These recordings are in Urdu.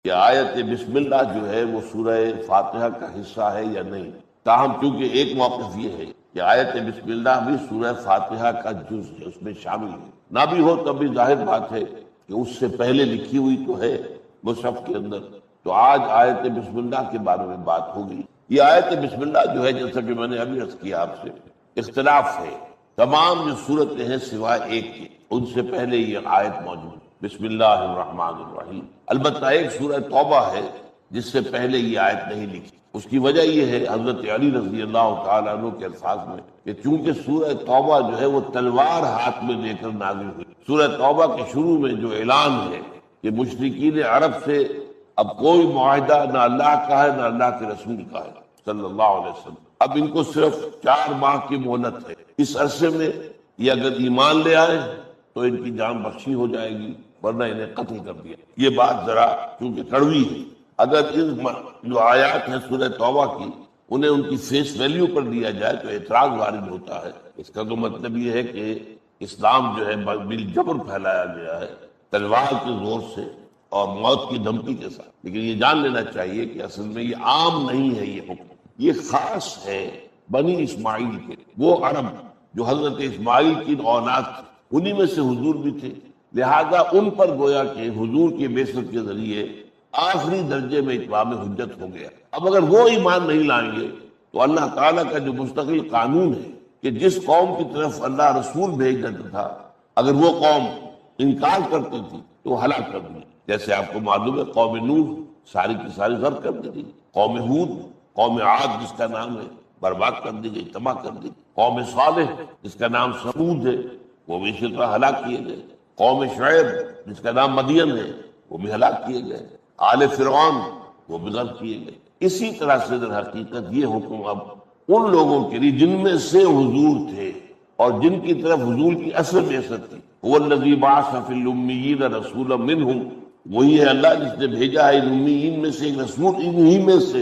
کہ آیت بسم اللہ جو ہے وہ سورہ فاتحہ کا حصہ ہے یا نہیں. تاہم چونکہ ایک موقف یہ ہے کہ آیت بسم اللہ بھی سورہ فاتحہ کا جز ہے، اس میں شامل ہے. نہ بھی ہو تب بھی ظاہر بات ہے کہ اس سے پہلے لکھی ہوئی تو ہے مصحف کے اندر. تو آج آیت بسم اللہ کے بارے میں بات ہوگی. یہ آیت بسم اللہ جو ہے، جیسا کہ میں نے ابھی عرض کیا آپ سے، اختلاف ہے. تمام جو صورتیں ہیں سوائے ایک کے، ان سے پہلے یہ آیت موجود ہے، بسم اللہ الرحمن الرحیم. البتہ ایک سورہ توبہ ہے جس سے پہلے یہ آیت نہیں لکھی. اس کی وجہ یہ ہے حضرت علی رضی اللہ تعالیٰ عنہ کے الفاظ میں کہ چونکہ سورہ توبہ جو ہے وہ تلوار ہاتھ میں لے کر نازل ہوئی. سورہ توبہ کے شروع میں جو اعلان ہے کہ مشرکین عرب سے اب کوئی معاہدہ نہ اللہ کا ہے نہ اللہ کے رسول کا ہے صلی اللہ علیہ وسلم. اب ان کو صرف 4 ماہ کی مہلت ہے. اس عرصے میں یہ اگر ایمان لے آئے تو ان کی جان بخشی ہو جائے گی، ورنہ انہیں قتل کر دیا. یہ بات ذرا چونکہ کڑوی ہے. اگر جو آیات ہیں سورہ توبہ کی انہیں ان کی فیس ویلیو پر دیا جائے تو اعتراض وارد ہوتا ہے. اس کا تو مطلب یہ ہے کہ اسلام جو ہے بالجبر پھیلایا گیا ہے، تلوار کے زور سے اور موت کی دھمکی کے ساتھ. لیکن یہ جان لینا چاہیے کہ اصل میں یہ عام نہیں ہے. یہ حکم یہ خاص ہے بنی اسماعیل کے. وہ عرب جو حضرت اسماعیل کی اولاد تھے، انہی میں سے حضور بھی تھے. لہذا ان پر گویا کہ حضور کی بعثت کے ذریعے آخری درجے میں اتمام حجت ہو گیا. اب اگر وہ ایمان نہیں لائیں گے تو اللہ تعالیٰ کا جو مستقل قانون ہے کہ جس قوم کی طرف اللہ رسول بھیج دیتا تھا اگر وہ قوم انکار کرتی تھی تو ہلاک کر دیا. جیسے آپ کو معلوم ہے قوم نوح ساری کی ساری غرق کر دی گئی. قوم ہود، قوم عاد جس کا نام ہے، برباد کر دی گئی، تباہ کر دی. قوم صالح جس کا نام سمود ہے وہ بھی اسی طرح ہلاک کیے گئے. قوم شعیب جس کا نام مدین ہے وہ بھی ہلاک کیے گئے. آل فرعون وہ بھی غرق کیے گئے. اسی طرح سے در حقیقت یہ حکم اب ان لوگوں کے لیے جن میں سے حضور تھے اور جن کی طرف حضور کی اصل بعثت تھی. هو الذی بعث فی الامیین رسولا منہم، وہی ہے اللہ جس نے بھیجا ہے ان امیین میں سے ایک رسول. انہی میں سے،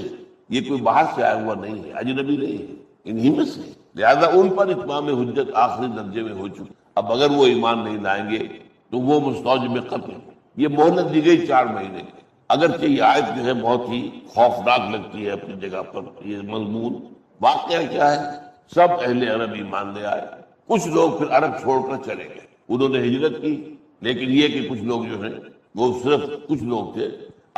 یہ کوئی باہر سے آیا ہوا نہیں ہے، اجنبی نہیں ہے، انہی میں سے. لہذا ان پر اتمام حجت آخری درجے میں ہو چکی. اب اگر وہ ایمان نہیں لائیں گے تو وہ مستوجب قتل. یہ مہلت دی گئی 4 مہینے کی. اگرچہ یہ آیت جو ہے بہت ہی خوفناک لگتی ہے اپنی جگہ پر. یہ مضمون واقعہ کیا ہے؟ سب اہل عرب ایمان لے آئے. کچھ لوگ پھر عرب چھوڑ کر چلے گئے، انہوں نے ہجرت کی. لیکن یہ کہ کچھ لوگ جو ہیں وہ صرف کچھ لوگ تھے،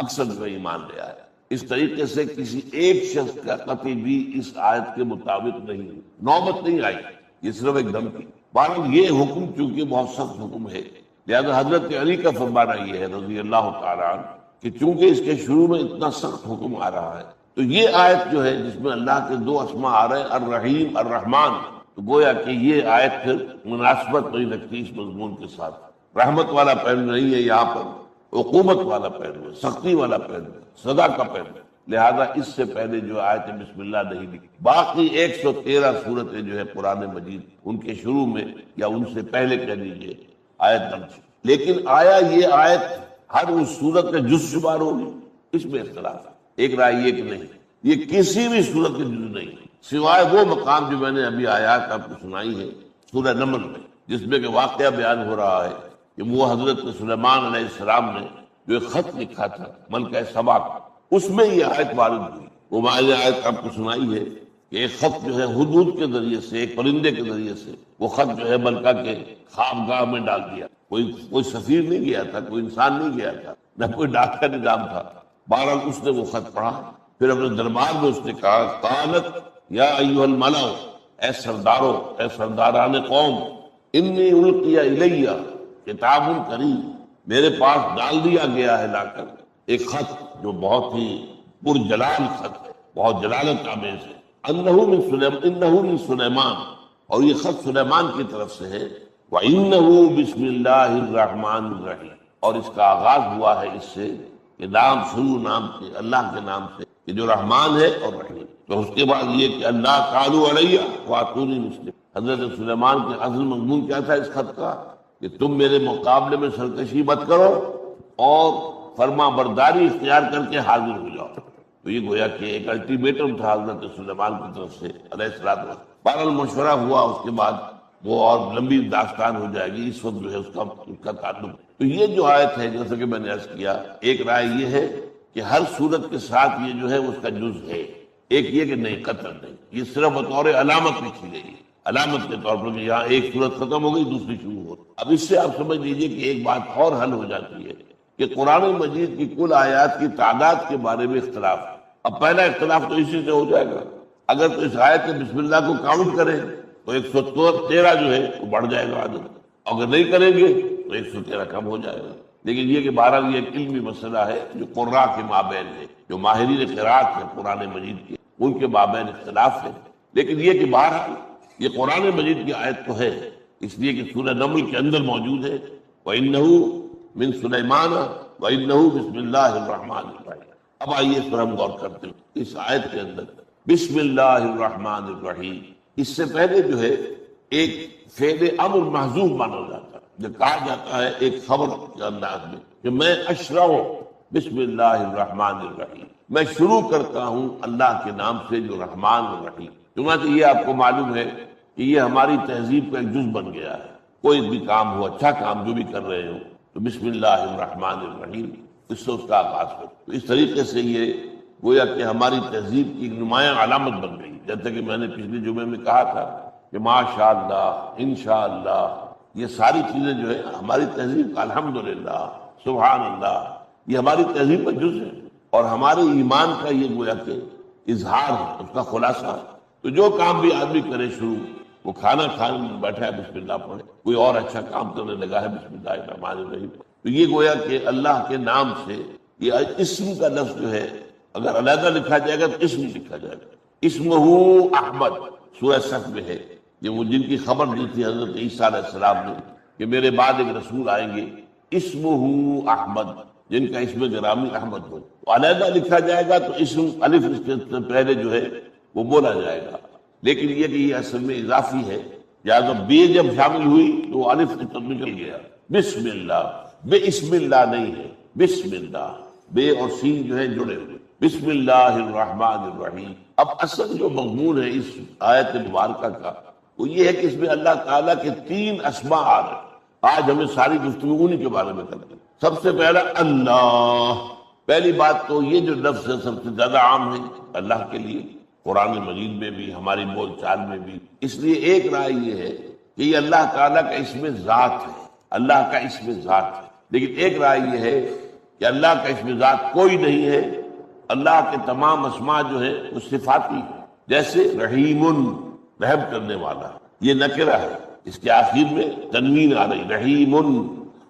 اکثر جو ایمان لے آئے. اس طریقے سے کسی ایک شخص کا قتل بھی اس آیت کے مطابق نہیں، نوبت نہیں آئی. یہ صرف ایک دھمکی. بہرحال یہ حکم چونکہ بہت سخت حکم ہے، لہذا حضرت علی کا فرمانا یہ ہے رضی اللہ تعالیٰ عنہ کہ چونکہ اس کے شروع میں اتنا سخت حکم آ رہا ہے تو یہ آیت جو ہے جس میں اللہ کے 2 اسماء آ رہے ہیں، الرحیم الرحمن، تو گویا کہ یہ آیت پھر مناسبت نہیں رکھتی اس مضمون کے ساتھ. رحمت والا پہلو نہیں ہے یہاں پر، عقوبت والا پہلو ہے، سختی والا پہلو ہے، سزا کا پہلو ہے. لہذا اس سے پہلے جو آیت بسم اللہ نہیں لکھی. باقی 113 صورتیں جو ہے قرآن مجید ان کے شروع میں یا ان سے پہلے کہہ لیجیے آیت درج. لیکن آیا یہ آیت ہر اس صورت کا جز شمار ہوگی؟ اس میں اختلاف ہے. ایک رائے یہ کہ نہیں، یہ کسی بھی صورت کے جز نہیں، سوائے وہ مقام جو میں نے ابھی آیات آپ کو سنائی ہے سورہ نمل میں، جس میں کہ واقعہ بیان ہو رہا ہے کہ وہ حضرت سلیمان علیہ السلام نے جو ایک خط لکھا تھا ملکہ سبا کا، اس میں یہ آیت وارد ہوئی. وہ میں نے آیت آپ کو سنائی ہے کہ ایک خط جو ہے حدود کے ذریعے سے، ایک پرندے کے ذریعے سے وہ خط جو ہے ملکہ کے خوابگاہ میں ڈال دیا. کوئی سفیر نہیں گیا تھا، کوئی انسان نہیں گیا تھا، نہ کوئی ڈاک کا نظام تھا. بہرحال اس نے وہ خط پڑھا، پھر اپنے دربار میں اس نے کہا قالت یا ایھا الملأ، اے سردارو، اے سرداران قوم، انی القی الی کتاب کریم، میرے پاس ڈال دیا گیا ہے لا کر ایک خط جو بہت ہی پرجلال خط ہے، بہت جلالت آمیز ہے. انہ من سلیمان، اور یہ خط سلیمان کی طرف سے ہے. وَإِنَّهُ بِسْمِ اللَّهِ الرَّحْمَنِ الرَّحِيمِ، اور اس کا آغاز ہوا ہے اس سے کہ نام شروع نام کے اللہ کے نام سے کہ جو رحمان ہے اور رحیم. تو اس کے بعد یہ کہ اللہ تعالیٰ علیہ واتونی مسلم. حضرت سلیمان کے اصل مضمون کیا تھا اس خط کا کہ تم میرے مقابلے میں سرکشی مت کرو اور فرما برداری اختیار کر کے حاضر ہو جاؤ. تو یہ گویا کہ ایک الٹیمیٹم تھا حضرت سلیمان کی طرف سے علیہ السلام. بہرحال مشورہ ہوا، اس کے بعد وہ اور لمبی داستان ہو جائے گی. اس وقت جو ہے اس کا تعلق. تو یہ جو آیت ہے جیسا کہ میں نے عرض کیا، ایک رائے یہ ہے کہ ہر صورت کے ساتھ یہ جو ہے اس کا جز ہے، ایک یہ کہ نہیں قطع نہیں، یہ صرف بطور علامت لکھی گئی ہے، علامت کے طور پر کہ یہاں ایک صورت ختم ہو گئی دوسری شروع ہو۔ اب اس سے آپ سمجھ لیجئے کہ ایک بات اور حل ہو جاتی ہے کہ قرآن مجید کی کل آیات کی تعداد کے بارے میں اختلاف ہے۔ اب پہلا اختلاف تو اسی سے ہو جائے گا، اگر تو اس آیت بسم اللہ کو کاؤنٹ کریں تو 113 جو ہے وہ بڑھ جائے گا عدد، اگر نہیں کریں گے تو 113 کم ہو جائے گا۔ لیکن یہ کہ بہرحال یہ ایک علمی مسئلہ ہے جو قراء کے مابین ہے، جو ماہرین قراءت ہے قرآن مجید کے، ان کے مابین اختلاف ہے۔ لیکن یہ کہ بہرحال یہ قرآن مجید کی آیت تو ہے، اس لیے کہ سورہ نمل کے اندر موجود ہے وَإِنَّهُ من سلیمان وَإِنَّهُ بسم اللہ الرحمن الرحیم۔ اب آئیے اس پر ہم غور کرتے ہیں اس آیت کے اندر بسم اللہ الرحمن الرحیم، اس سے پہلے جو ہے ایک فعل امر محذوف مانا جاتا ہے، جو کہا جاتا ہے ایک خبر کے انداز میں کہ میں اشرع بسم اللہ الرحمن الرحیم، میں شروع کرتا ہوں اللہ کے نام سے جو رحمان الرحیم۔ چنانچہ یہ آپ کو معلوم ہے کہ یہ ہماری تہذیب کا ایک جز بن گیا ہے، کوئی بھی کام ہو، اچھا کام جو بھی کر رہے ہو تو بسم اللہ الرحمن الرحیم اس سے اس کا آغاز ہو۔ تو اس طریقے سے یہ گویا کہ ہماری تہذیب کی ایک نمایاں علامت بن گئی، جیسے کہ میں نے پچھلے جمعے میں کہا تھا کہ ماشاء اللہ انشاءاللہ یہ ساری چیزیں جو ہے ہماری تہذیب کا الحمدللہ سبحان اللہ یہ ہماری تہذیب کا جز ہے اور ہمارے ایمان کا یہ گویا کہ اظہار ہے، اس کا خلاصہ ہے۔ تو جو کام بھی آدمی کرے شروع، وہ کھانا کھانے میں بیٹھا ہے بسم اللہ پڑھے، کوئی اور اچھا کام کرنے لگا ہے بسم اللہ الرحمن الرحیم، تو یہ گویا کہ اللہ کے نام سے یہ اسم کا لفظ جو ہے اگر علیحدہ لکھا جائے گا تو اسم لکھا جائے گا۔ اسمہ احمد سورہ صف میں ہے، یہ وہ جن کی خبر دی تھی حضرت عیسیٰ علیہ السلام نے کہ میرے بعد ایک رسول آئیں گے اسمہ احمد، جن کا اسم گرامی احمد ہو، علیحدہ لکھا جائے گا تو اسم الف اس کے پہلے جو ہے وہ بولا جائے گا، لیکن یہ کہ یہ اصل میں اضافی ہے، یا جب بے جب شامل ہوئی تو الف تو نکل گیا، بسم اللہ، بے اسم اللہ نہیں ہے، بسم اللہ، بے اور سین جو ہے جڑے ہوئے، بسم اللہ الرحمن الرحیم۔ اب اصل جو مضمون ہے اس آیت مبارکہ کا وہ یہ ہے کہ اس میں اللہ تعالیٰ کے 3 اسماء آ رہے ہیں۔ آج ہمیں ساری گفتگو انہی کے بارے میں کرتے ہیں۔ سب سے پہلا اللہ، پہلی بات تو یہ جو لفظ ہے سب سے زیادہ عام ہے اللہ کے لیے، قرآن مجید میں بھی ہماری بول چال میں بھی، اس لیے ایک رائے یہ ہے کہ یہ اللہ تعالیٰ کا اسم ذات ہے، اللہ کا اسم ذات ہے، لیکن ایک رائے یہ ہے کہ اللہ کا اسم ذات کوئی نہیں ہے، اللہ کے تمام اسماء جو ہیں وہ صفاتی ہیں، جیسے رحیم رحم کرنے والا، یہ نکرہ ہے، اس کے آخر میں تنوین آ رہی، رحیم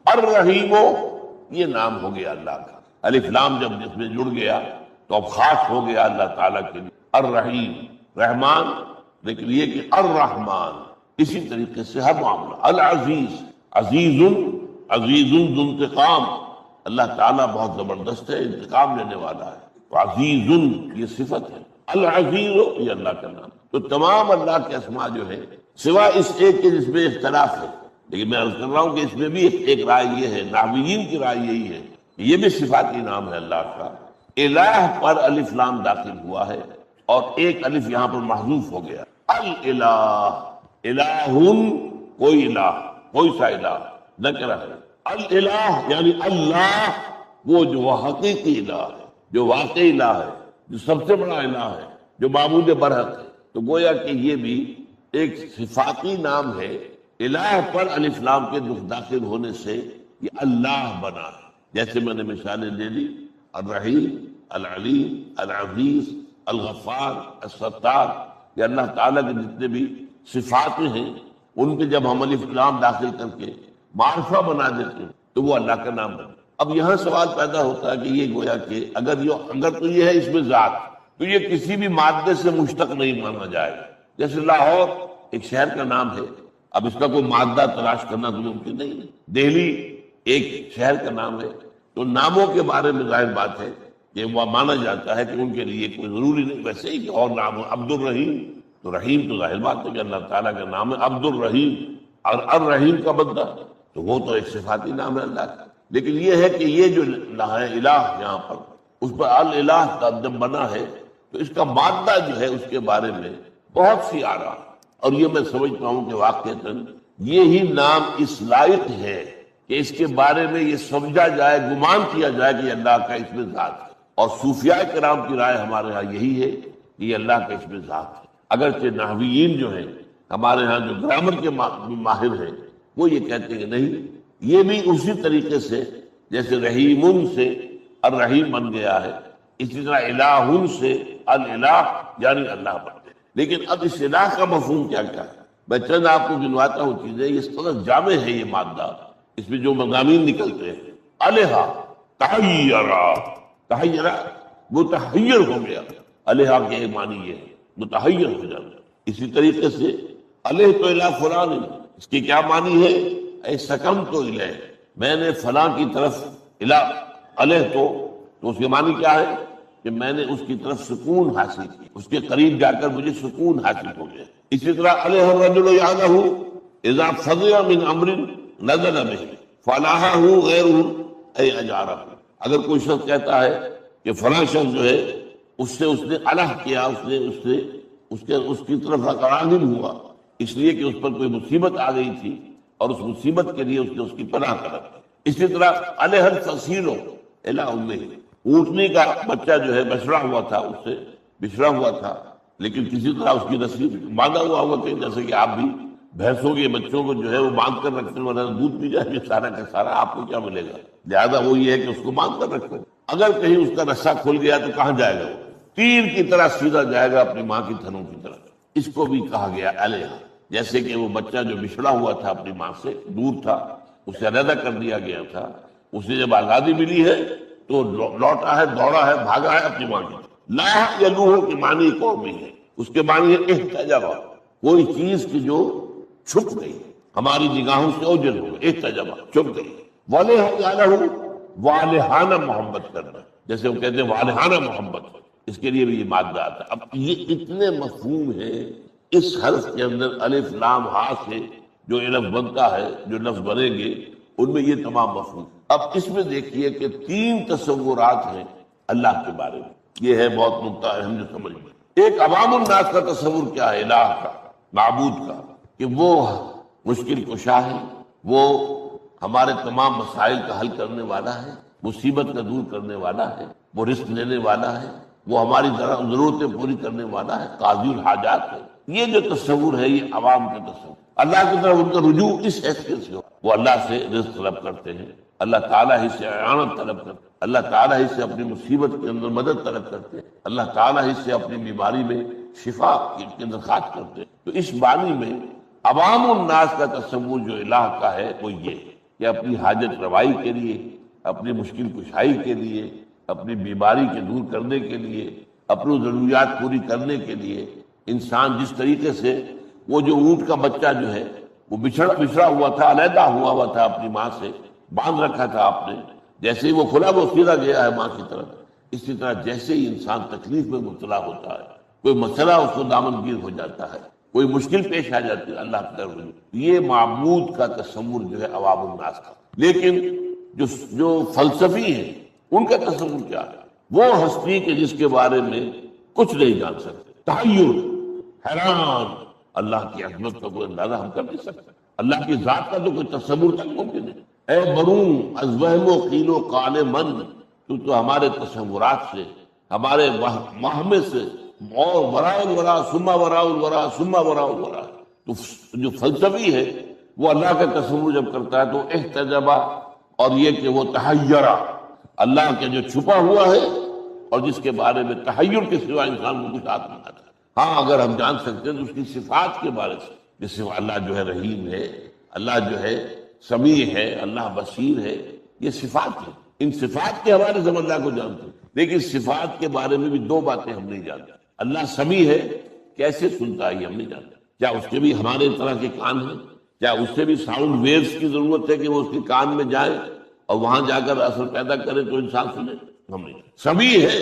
الرحیم، یہ نام ہو گیا اللہ کا، الف لام جب جس میں جڑ گیا تو اب خاص ہو گیا اللہ تعالیٰ کے لیے، الرحیم رحمان، لیکن یہ کہ الرحمن اسی طریقے سے ہر معاملہ، العزیز عزیز عزیز ذو انتقام، اللہ تعالیٰ بہت زبردست ہے، انتقام لینے والا ہے، تو عزیز یہ صفت ہے، العزیز یہ اللہ کا نام۔ تو تمام اللہ کے اسماء جو ہے سوا اس ایک کے جس میں اختلاف ہے، لیکن میں عرض کر رہا ہوں کہ اس میں بھی ایک رائے یہ ہے، نحویین کی رائے یہی ہے کہ یہ بھی صفاتی نام ہے اللہ کا، الہ پر الف لام داخل ہوا ہے اور ایک الف یہاں پر محذوف ہو گیا، الالہ، الہ کوئی الہ، کوئی سا الہ نکرہ ہے، الالہ یعنی اللہ وہ جو حقیقی الہ ہے، جو واقعی الہ ہے، جو سب سے بڑا الہ ہے، جو معبود برحق ہے، تو گویا کہ یہ بھی ایک صفاتی نام ہے، الہ پر الف لام کے داخل ہونے سے یہ اللہ بنا ہے، جیسے میں نے مثالیں دے دی، الرحیم، العلیم، العزیز، الغفار، الستار، یہ اللہ تعالیٰ کے جتنے بھی صفات ہیں ان پہ جب ہم الف لام داخل کر کے معرفہ بنا دیتے ہیں تو وہ اللہ کا نام بنا۔ اب یہاں سوال پیدا ہوتا ہے کہ یہ گویا کہ اگر تو یہ ہے اس میں ذات، تو یہ کسی بھی مادے سے مشتق نہیں مانا جائے گا، جیسے لاہور ایک شہر کا نام ہے، اب اس کا کوئی مادہ تلاش کرنا تو ممکن نہیں ہے، دہلی ایک شہر کا نام ہے، تو ناموں کے بارے میں ظاہر بات ہے کہ وہ مانا جاتا ہے کہ ان کے لیے کوئی ضروری نہیں، ویسے ہی کہ اور نام ہے عبد الرحیم، تو رحیم تو ظاہر بات ہے کہ اللہ تعالیٰ کا نام ہے عبد الرحیم، اور الرحیم کا بندہ تو وہ تو ایک صفاتی نام ہے اللہ کا، لیکن یہ ہے کہ یہ جو الہ یہاں پر اس پر الالہ کا جب بنا ہے تو اس کا مادہ جو ہے اس کے بارے میں بہت سی آرا، اور یہ میں سمجھتا ہوں کہ واقعتاً یہی نام اس لائق ہے کہ اس کے بارے میں یہ سمجھا جائے، گمان کیا جائے کہ اللہ کا اس میں ذات ہے، اور صوفیاء کرام کی رائے ہمارے ہاں یہی ہے کہ یہ اللہ کا اسم ذات ہے۔ اگرچہ نحویین جو ہیں ہمارے ہاں جو گرامر کے ماہر ہیں وہ یہ کہتے ہیں کہ نہیں، یہ بھی اسی طریقے سے جیسے رحیم سے الرحیم بن گیا ہے، اسی طرح الہ سے الالہ یعنی اللہ بن گیا۔ لیکن اب اس الہ کا مفہوم کیا کیا ہے؟ میں چند آپ کو گنواتا ہوں چیزیں، اس قدر جامع ہے یہ مادہ، اس میں جو مضامین نکلتے ہیں۔ الہ تحیرا، تحیرا متحیر ہو گیا، الہ کے معنی یہ ہے متحیر ہو جانا۔ اسی طریقے سے الہ تو الہ فلان، اس کی کیا معنی ہے؟ اے سکم تو الہ، میں نے فلاں کی طرف الہ، الہ تو اس کے معنی کیا ہے کہ میں نے اس کی طرف سکون حاصل کی، اس کے قریب جا کر مجھے سکون حاصل ہو گیا۔ اسی طرح الہ الرجل یعنہ اذا فزع من امر نزل به فلاحہ غیرہ اے اجارہ، اگر کوئی شخص کہتا ہے کہ فلاں شخص جو ہے اس نے الہ کیا، اس کی طرف راغب ہوا اس لیے کہ اس پر کوئی مصیبت آ گئی تھی اور اس مصیبت کے لیے اس نے اس کی پناہ طلب کی۔ اسی طرح الہ الفصیل الی امہ، اونٹنی کا بچہ جو ہے بچڑا ہوا تھا، اس سے بچھڑا ہوا تھا، لیکن کسی طرح اس کی نصیب باندھا ہوا ہوا کہ جیسے کہ آپ بھی بھینسوں کے بچوں کو جو ہے وہ باندھ کر رکھتے ہیں، ورنہ دودھ پی جائے گے سارا کا سارا، آپ کو کیا ملے گا؟ لہٰذا وہ یہ ہے کہ اس کو باندھ کر رکھتے ہیں، اگر کہیں اس کا رسہ کھل گیا تو کہاں جائے گا؟ وہ تیر کی طرح سیدھا جائے گا اپنی ماں کی تھنوں کی طرف۔ اس کو بھی کہا گیا الہ، جیسے کہ وہ بچہ جو بچھڑا ہوا تھا اپنی ماں سے دور تھا، اسے علیحدہ کر دیا گیا تھا، اسے جب آزادی ملی ہے تو لوٹا ہے، دوڑا ہے، بھاگا ہے اپنی ماں کی طرف۔ لا یلوہ کے معنی ایک اور بھی ہے، اس کے معنی ہے احتجب، کوئی چیز کی جو چھپ گئی ہماری نگاہوں سے اوجل ہو گئی، احتجب چھپ گئی۔ والہ والہانہ محبت کرنا، جیسے وہ کہتے ہیں والہانہ محبت، اس کے لیے بھی یہ مادہ آتا ہے۔ اب یہ اتنے مفہوم ہیں اس حرف کے اندر، الف لام ہا سے جو لفظ بنتا ہے، جو لفظ بنیں گے ان میں یہ تمام مفہوم۔ اب اس میں دیکھیے کہ 3 تصورات ہیں اللہ کے بارے میں، یہ ہے بہت نقطہ اہم جو سمجھ میں۔ ایک عوام الناس کا تصور کیا ہے الہ کا، معبود کا، کہ وہ مشکل کشا ہے، وہ ہمارے تمام مسائل کا حل کرنے والا ہے، مصیبت کا دور کرنے والا ہے، وہ رزق دینے والا ہے، وہ ہماری ضرورتیں پوری کرنے والا ہے، قاضی الحاجات ہے۔ یہ جو تصور ہے یہ عوام کا تصور۔ اللہ کی طرف ان کا رجوع اس حیثیت سے ہو، وہ اللہ سے رزق طلب کرتے ہیں، اللہ تعالیٰ ہی سے اعانت طلب کرتے ہیں، اللہ تعالیٰ ہی سے اپنی مصیبت کے اندر مدد طلب کرتے ہیں، اللہ تعالیٰ ہی سے اپنی بیماری میں شفا کی درخواست کرتے ہیں۔ تو اس معنی میں عوام الناس کا تصور جو الہ کا ہے وہ یہ ہے کہ اپنی حاجت روائی کے لیے، اپنی مشکل کشائی کے لیے، اپنی بیماری کے دور کرنے کے لیے، اپنی ضروریات پوری کرنے کے لیے انسان جس طریقے سے وہ جو اونٹ کا بچہ جو ہے وہ بچھڑا ہوا تھا، علیحدہ ہوا تھا اپنی ماں سے، باندھ رکھا تھا آپ نے، جیسے ہی وہ کھلا وہ سیدھا گیا ہے ماں کی طرف، اسی طرح جیسے ہی انسان تکلیف میں مبتلا ہوتا ہے، کوئی مسئلہ اس کو دامنگیر ہو جاتا ہے، کوئی مشکل پیش آ جاتی ہے، اللہ کی طرف یہ معبود کا تصور جو ہے عوام الناس کا۔ لیکن جو فلسفی ہیں ان کا تصور کیا ہے؟ وہ ہستی کے جس کے بارے میں کچھ نہیں جان سکتے، تحیر، حیران، اللہ کی عظمت کا کوئی اندازہ ہم کر نہیں سکتے، اللہ کی ذات کا تو کوئی تصور تک ممکن ہے۔ اے برون از وہم و قیل و قال من، تو ہمارے تصورات سے، ہمارے وہم سے، اور وراء الورا ثم وراء الورا ثم وراء الورا، تو جو فلسفی ہے وہ اللہ کا تصور جب کرتا ہے تو احتجبہ، اور یہ کہ وہ تحیرہ، اللہ کے جو چھپا ہوا ہے اور جس کے بارے میں تحیر کے سوا انسان کو کچھ ہاتھ نہیں آتا۔ ہاں اگر ہم جان سکتے ہیں تو اس کی صفات کے بارے سے، جس سے اللہ جو ہے رحیم ہے، اللہ جو ہے سمیع ہے، اللہ بصیر ہے، یہ صفات ہیں، ان صفات کے حوالے سے ہم اللہ کو جانتے ہیں۔ لیکن صفات کے بارے میں بھی 2 باتیں ہم نہیں جانتے۔ اللہ سمیع ہے، کیسے سنتا ہے یہ ہم نہیں جانتے، کیا اس کے بھی ہمارے طرح کے کان ہیں؟ کیا اس سے بھی ساؤنڈ ویوز کی ضرورت ہے کہ وہ اس کے کان میں جائے اور وہاں جا کر اثر پیدا کرے تو انسان سنے؟ ہم نہیں۔ سمیع ہے،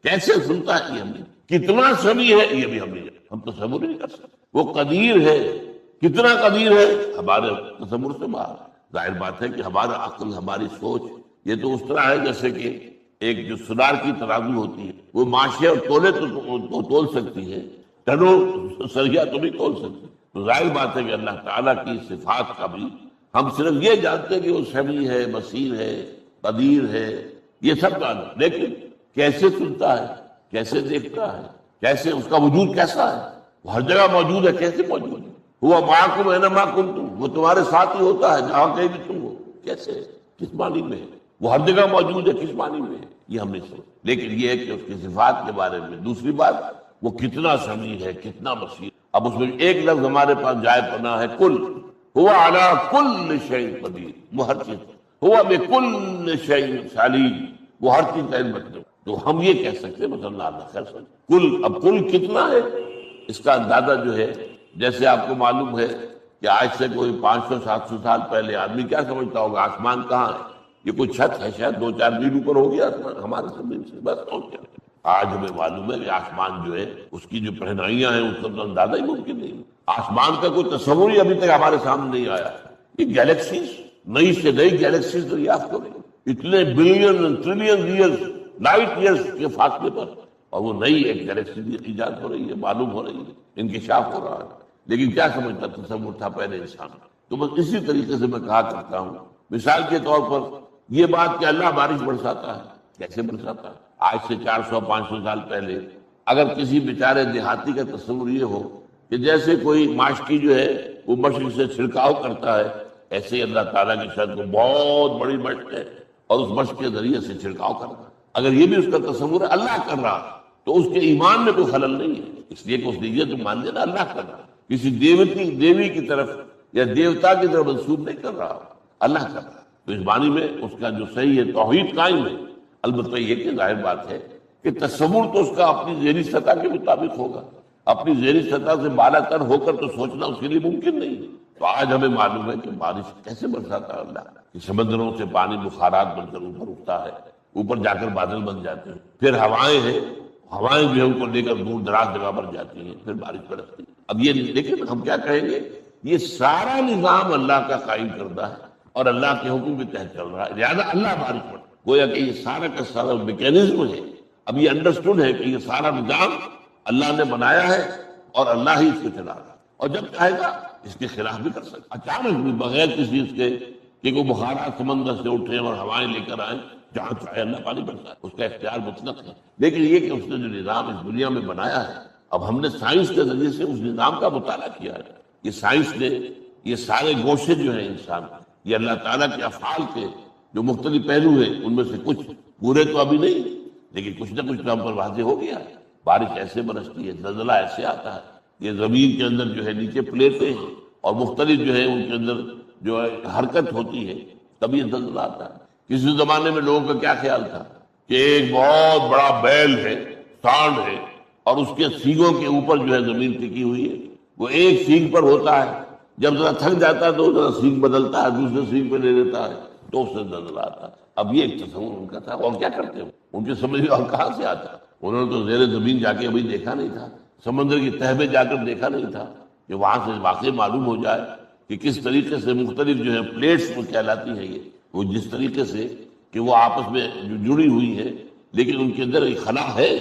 کیسے سنتا ہے یہ ہم نہیں، کتنا سمیع ہے یہ بھی ہم نہیں جانتے، ہم تصور نہیں کر سکتے۔ وہ قدیر ہے، کتنا قدیر ہے ہمارے تصور سے باہر۔ ظاہر بات ہے کہ ہمارا عقل، ہماری سوچ یہ تو اس طرح ہے جیسے کہ ایک جو سنار کی ترازو ہوتی ہے، وہ ماشے اور تولے تو تول سکتی ہے، ٹنوں سریا تو نہیں تول سکتی۔ تو ظاہر بات ہے کہ اللہ تعالیٰ کی صفات کا بھی ہم صرف یہ جانتے ہیں کہ وہ سمیع ہے، بصیر ہے، قدیر ہے، یہ سب جانتے، لیکن کیسے سنتا ہے، کیسے دیکھتا ہے، کیسے اس کا وجود کیسا ہے، وہ ہر جگہ موجود ہے، کیسے موجود ہے؟ ہوا معکم اینما کنتم، وہ تمہارے ساتھ ہی ہوتا ہے جہاں کہیں بھی تم ہو، کیسے، کس معنی میں ہے؟ وہ ہر جگہ موجود ہے، کس معنی میں ہے؟ یہ ہم نے سنا، لیکن یہ ہے کہ اس کی صفات کے بارے میں۔ دوسری بات، وہ کتنا سمیع ہے، کتنا بصیر۔ اب اس میں ایک لفظ ہمارے پاس جائے پناہ ہے، کل، ہوا علی کل شیء قدیر، وہ ہر چیز، ہوا بکل شیء علیم، وہ ہر چیز کا علم رکھتے۔ تو ہم یہ کہہ سکتے ہیں مثلا اللہ خیر سن کل، اب کل کتنا ہے اس کا اندازہ جو ہے، جیسے آپ کو معلوم ہے کہ آج سے کوئی 500-700 سال پہلے آدمی کیا سمجھتا ہوگا آسمان کہاں ہے؟ یہ کوئی چھت ہے، شاید 2-4 میل اوپر ہو گیا آسمان ہمارے زمین سے، بس اور کیا۔ آج ہمیں معلوم ہے کہ آسمان جو ہے اس کی جو پہنائیاں ہیں اس کا تو اندازہ ہی ممکن نہیں۔ آسمان کا کوئی تصور ہی ابھی تک ہمارے سامنے نہیں آیا۔ یہ گیلیکسیز، نئی سے نئی گیلیکسیز دریافت ہو رہی ہیں، اتنے billion trillion years, light years کے فاصلے پر، اور وہ نئی ایک گیلیکسی ایجاد ہو رہی ہے، معلوم ہو رہی ہے، انکشاف ہو رہا ہے۔ لیکن کیا سمجھتا تصور تھا پہلے انسان؟ تو بس اسی طریقے سے میں کہا کرتا ہوں، مثال کے طور پر یہ بات کہ اللہ بارش برساتا ہے، کیسے برساتا ہے؟ آج سے 400-500 سال پہلے اگر کسی بیچارے دیہاتی کا تصور یہ ہو کہ جیسے کوئی ماشکی جو ہے وہ مشق سے چھڑکاؤ کرتا ہے، ایسے ہی اللہ تعالیٰ کی شاید کو بہت بڑی مشق ہے اور اس مشق کے ذریعے سے چھڑکاؤ کرتا ہے، اگر یہ بھی اس کا تصور ہے اللہ کر رہا تو اس کے ایمان میں کوئی خلل نہیں ہے، اس لیے کہ اس نے یہ تو مان لینا اللہ کر رہا، کسی دیوی کی طرف یا دیوتا کی طرف منسوب نہیں کر رہا، اللہ کر رہا۔ تو اس معنی میں اس کا جو صحیح ہے توحید قائم ہے۔ البتہ یہ کہ ظاہر بات ہے کہ تصور تو اس کا اپنی ذہنی سطح کے مطابق ہوگا، اپنی ذہنی سطح سے بالا تر ہو کر تو سوچنا اس کے لیے ممکن نہیں ہے۔ تو آج ہمیں معلوم ہے کہ بارش کیسے برساتا ہے اللہ، کہ سمندروں سے پانی بخارات بن کر اوپر اٹھتا ہے، اوپر جا کر بادل بن جاتے ہیں، پھر ہوائیں ہیں، ہوائیں جو ہے ان کو لے کر دور دراز جگہ پر جاتی ہیں، پھر بارش برستی ہے۔ اب یہ لیکن ہم کیا کہیں گے، یہ سارا نظام اللہ کا قائم کردہ ہے اور اللہ کے حکم کے تحت چل رہا ہے، لہٰذا اللہ بارش پڑتا ہے۔ گویا کہ یہ سارا کا سارا میکینزم ہے، اب یہ انڈرسٹوڈ ہے کہ یہ سارا نظام اللہ نے بنایا ہے اور اللہ ہی اس کو چلا رہا ہے، اور جب چاہے گا اس کے خلاف بھی کر سکتا، اچانک بھی بغیر کسی اس کے کہ کوئی بخارات سمندر سے اٹھے اور ہوائیں لے کر آئیں، جہاں چاہے اللہ پانی برسا ہے، اس کا اختیار مطلق ہے۔ لیکن یہ کہ اس نے جو نظام اس دنیا میں بنایا ہے، اب ہم نے سائنس کے ذریعے سے اس نظام کا مطالعہ کیا ہے۔ یہ سائنس نے یہ سارے گوشے جو ہیں انسان، یہ اللہ تعالیٰ کے افعال کے جو مختلف پہلو ہیں، ان میں سے کچھ پورے تو ابھی نہیں، لیکن کچھ نہ کچھ تو ہم پر واضح ہو گیا ہے۔ بارش ایسے برستی ہے، زلزلہ ایسے آتا ہے، یہ زمین کے اندر جو ہے نیچے پلیٹیں ہیں اور مختلف جو ہے ان کے اندر جو ہے حرکت ہوتی ہے، تب یہ زلزلہ آتا ہے۔ کسی زمانے میں لوگوں کا کیا خیال تھا کہ ایک بہت بڑا بیل ہے، سانڈ ہے، اور اس کے سینگوں کے اوپر جو ہے زمین ٹکی ہوئی ہے، وہ ایک سینگ پر ہوتا ہے، جب ذرا تھک جاتا ہے تو ذرا سینگ بدلتا ہے، دوسرے سینگ پہ لے لیتا ہے، تو اس سے زلزلہ آتا ہے۔ اب یہ ایک تصور ان کا تھا، اور کیا کرتے ہیں ان کی سمجھ میں اور کہاں سے آتا؟ انہوں نے تو زیر زمین جا کے ابھی دیکھا نہیں تھا، سمندر کی تہہ میں جا کر دیکھا نہیں تھا کہ وہاں سے واقعی معلوم ہو جائے کہ کس طریقے سے مختلف جو ہے پلیٹس وہ کہلاتی ہیں، یہ وہ جس طریقے سے کہ وہ آپس میں جو جڑی ہوئی ہے، لیکن ان کے اندر ایک خلا ہے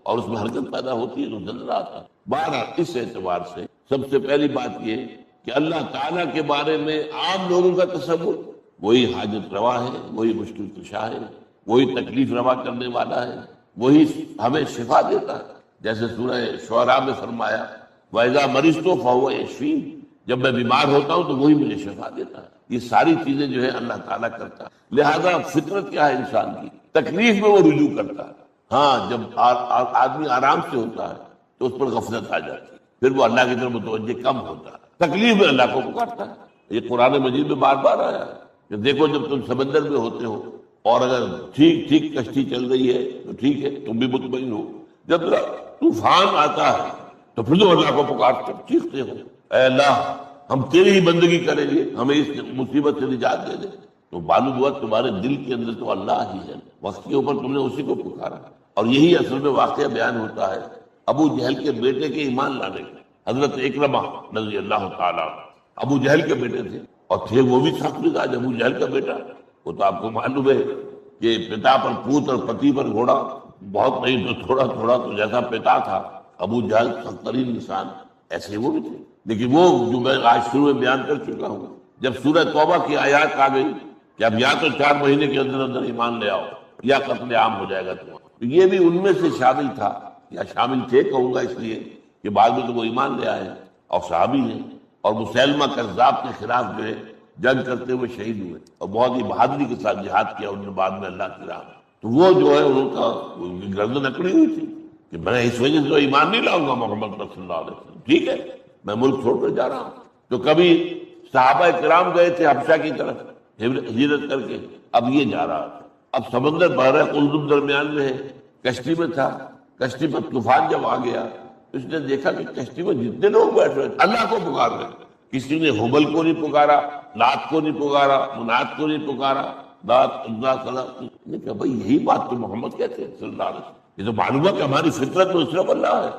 اور اس میں حرکت پیدا ہوتی ہے تو زلزلہ آتا ہے۔ بہرحال اس اعتبار سے سب سے پہلی بات یہ کہ اللہ تعالیٰ کے بارے میں عام لوگوں کا تصور وہی حاجت روا ہے، وہی مشکل کشا ہے، وہی تکلیف روا کرنے والا ہے، وہی ہمیں شفا دیتا ہے، جیسے سورہ شعراء میں فرمایا وَإِذَا مَرِضْتُ فَهُوَ يَشْفِينِ، جب میں بیمار ہوتا ہوں تو وہی مجھے شفا دیتا ہے۔ یہ ساری چیزیں جو ہے اللہ تعالیٰ کرتا ہے، لہذا فطرت کیا ہے انسان کی، تکلیف میں وہ رجوع کرتا ہے۔ ہاں جب آدمی آرام سے ہوتا ہے تو اس پر غفلت آ جاتی ہے، پھر وہ اللہ کی طرف متوجہ کم ہوتا ہے، تکلیف میں اللہ کو پکارتا ہے۔ یہ قرآن مجید میں بار بار آیا ہے کہ دیکھو جب تم سمندر میں ہوتے ہو اور اگر ٹھیک ٹھیک کشتی چل رہی ہے تو ٹھیک ہے، تم بھی مطمئن ہو، جب طوفان آتا ہے تو پھر تم اللہ کو پکارتے چیختے ہو، اے اللہ ہم تیری ہی بندگی کریں گے، ہمیں اس مصیبت سے نجات دے دے، تو معلوم ہوا تمہارے دل کے اندر تو اللہ ہی ہے، وقت کے اوپر تم نے اسی کو پکارا۔ اور یہی اصل میں واقعہ بیان ہوتا ہے ابو جہل کے بیٹے کے ایمان لانے کا۔ حضرت اکرمہ رضی اللہ تعالیٰ ابو جہل کے بیٹے تھے اور تھے وہ بھی سخت مزاج۔ ابو جہل کا بیٹا وہ تو آپ کو معلوم ہے کہ پتا پر پوت اور پتی پر گھوڑا، بہت نہیں تو تھوڑا تھوڑا، تو جیسا پتا تھا ابو جہل سخت ترین انسان، ایسے وہ بھی تھے۔ لیکن وہ جو میں آج شروع میں بیان کر چکا ہوں، جب سورہ توبہ کی آیات آ گئی کہ اب یا تو 4 مہینے کے اندر اندر ایمان لے آؤ یا قتل عام ہو جائے گا تمہارا، تو یہ بھی ان میں سے شامل تھا، یا شامل تھے کہوں گا اس لیے کہ بعد میں تو وہ ایمان لے آئے اور صحابی ہیں، اور مسیلمہ کذاب کے خلاف جو ہے جنگ کرتے ہوئے شہید ہوئے اور بہت ہی بہادری کے ساتھ جہاد کیا انہوں نے بعد میں اللہ کی راہ میں. تو وہ جو ہے ان کی گردن اکڑی ہوئی تھی کہ میں اس وجہ سے تو ایمان نہیں لاؤں گا محمد صلی اللہ علیہ وسلم، ٹھیک ہے میں ملک چھوڑ کر جا رہا ہوں. تو کبھی صحابہ کرام گئے تھے حبشہ کی طرف ہجرت کر کے، اب یہ جا رہا تھا. اب سمندر بحر قلزم درمیان میں ہے، کشتی میں تھا، کشتی پر طوفان جب آ گیا اس نے دیکھا کہ کشتی میں جتنے لوگ بیٹھ رہے اللہ کو پکار رہے، کسی نے حبل کو نہیں پکارا، لات کو نہیں پکارا، منات کو نہیں پکارا، نے کہا بھائی یہی بات تو محمد کہتے ہیں صلی اللہ علیہ وسلم. یہ تو معلوم ہے کہ ہماری فطرت میں صرف اللہ ہے.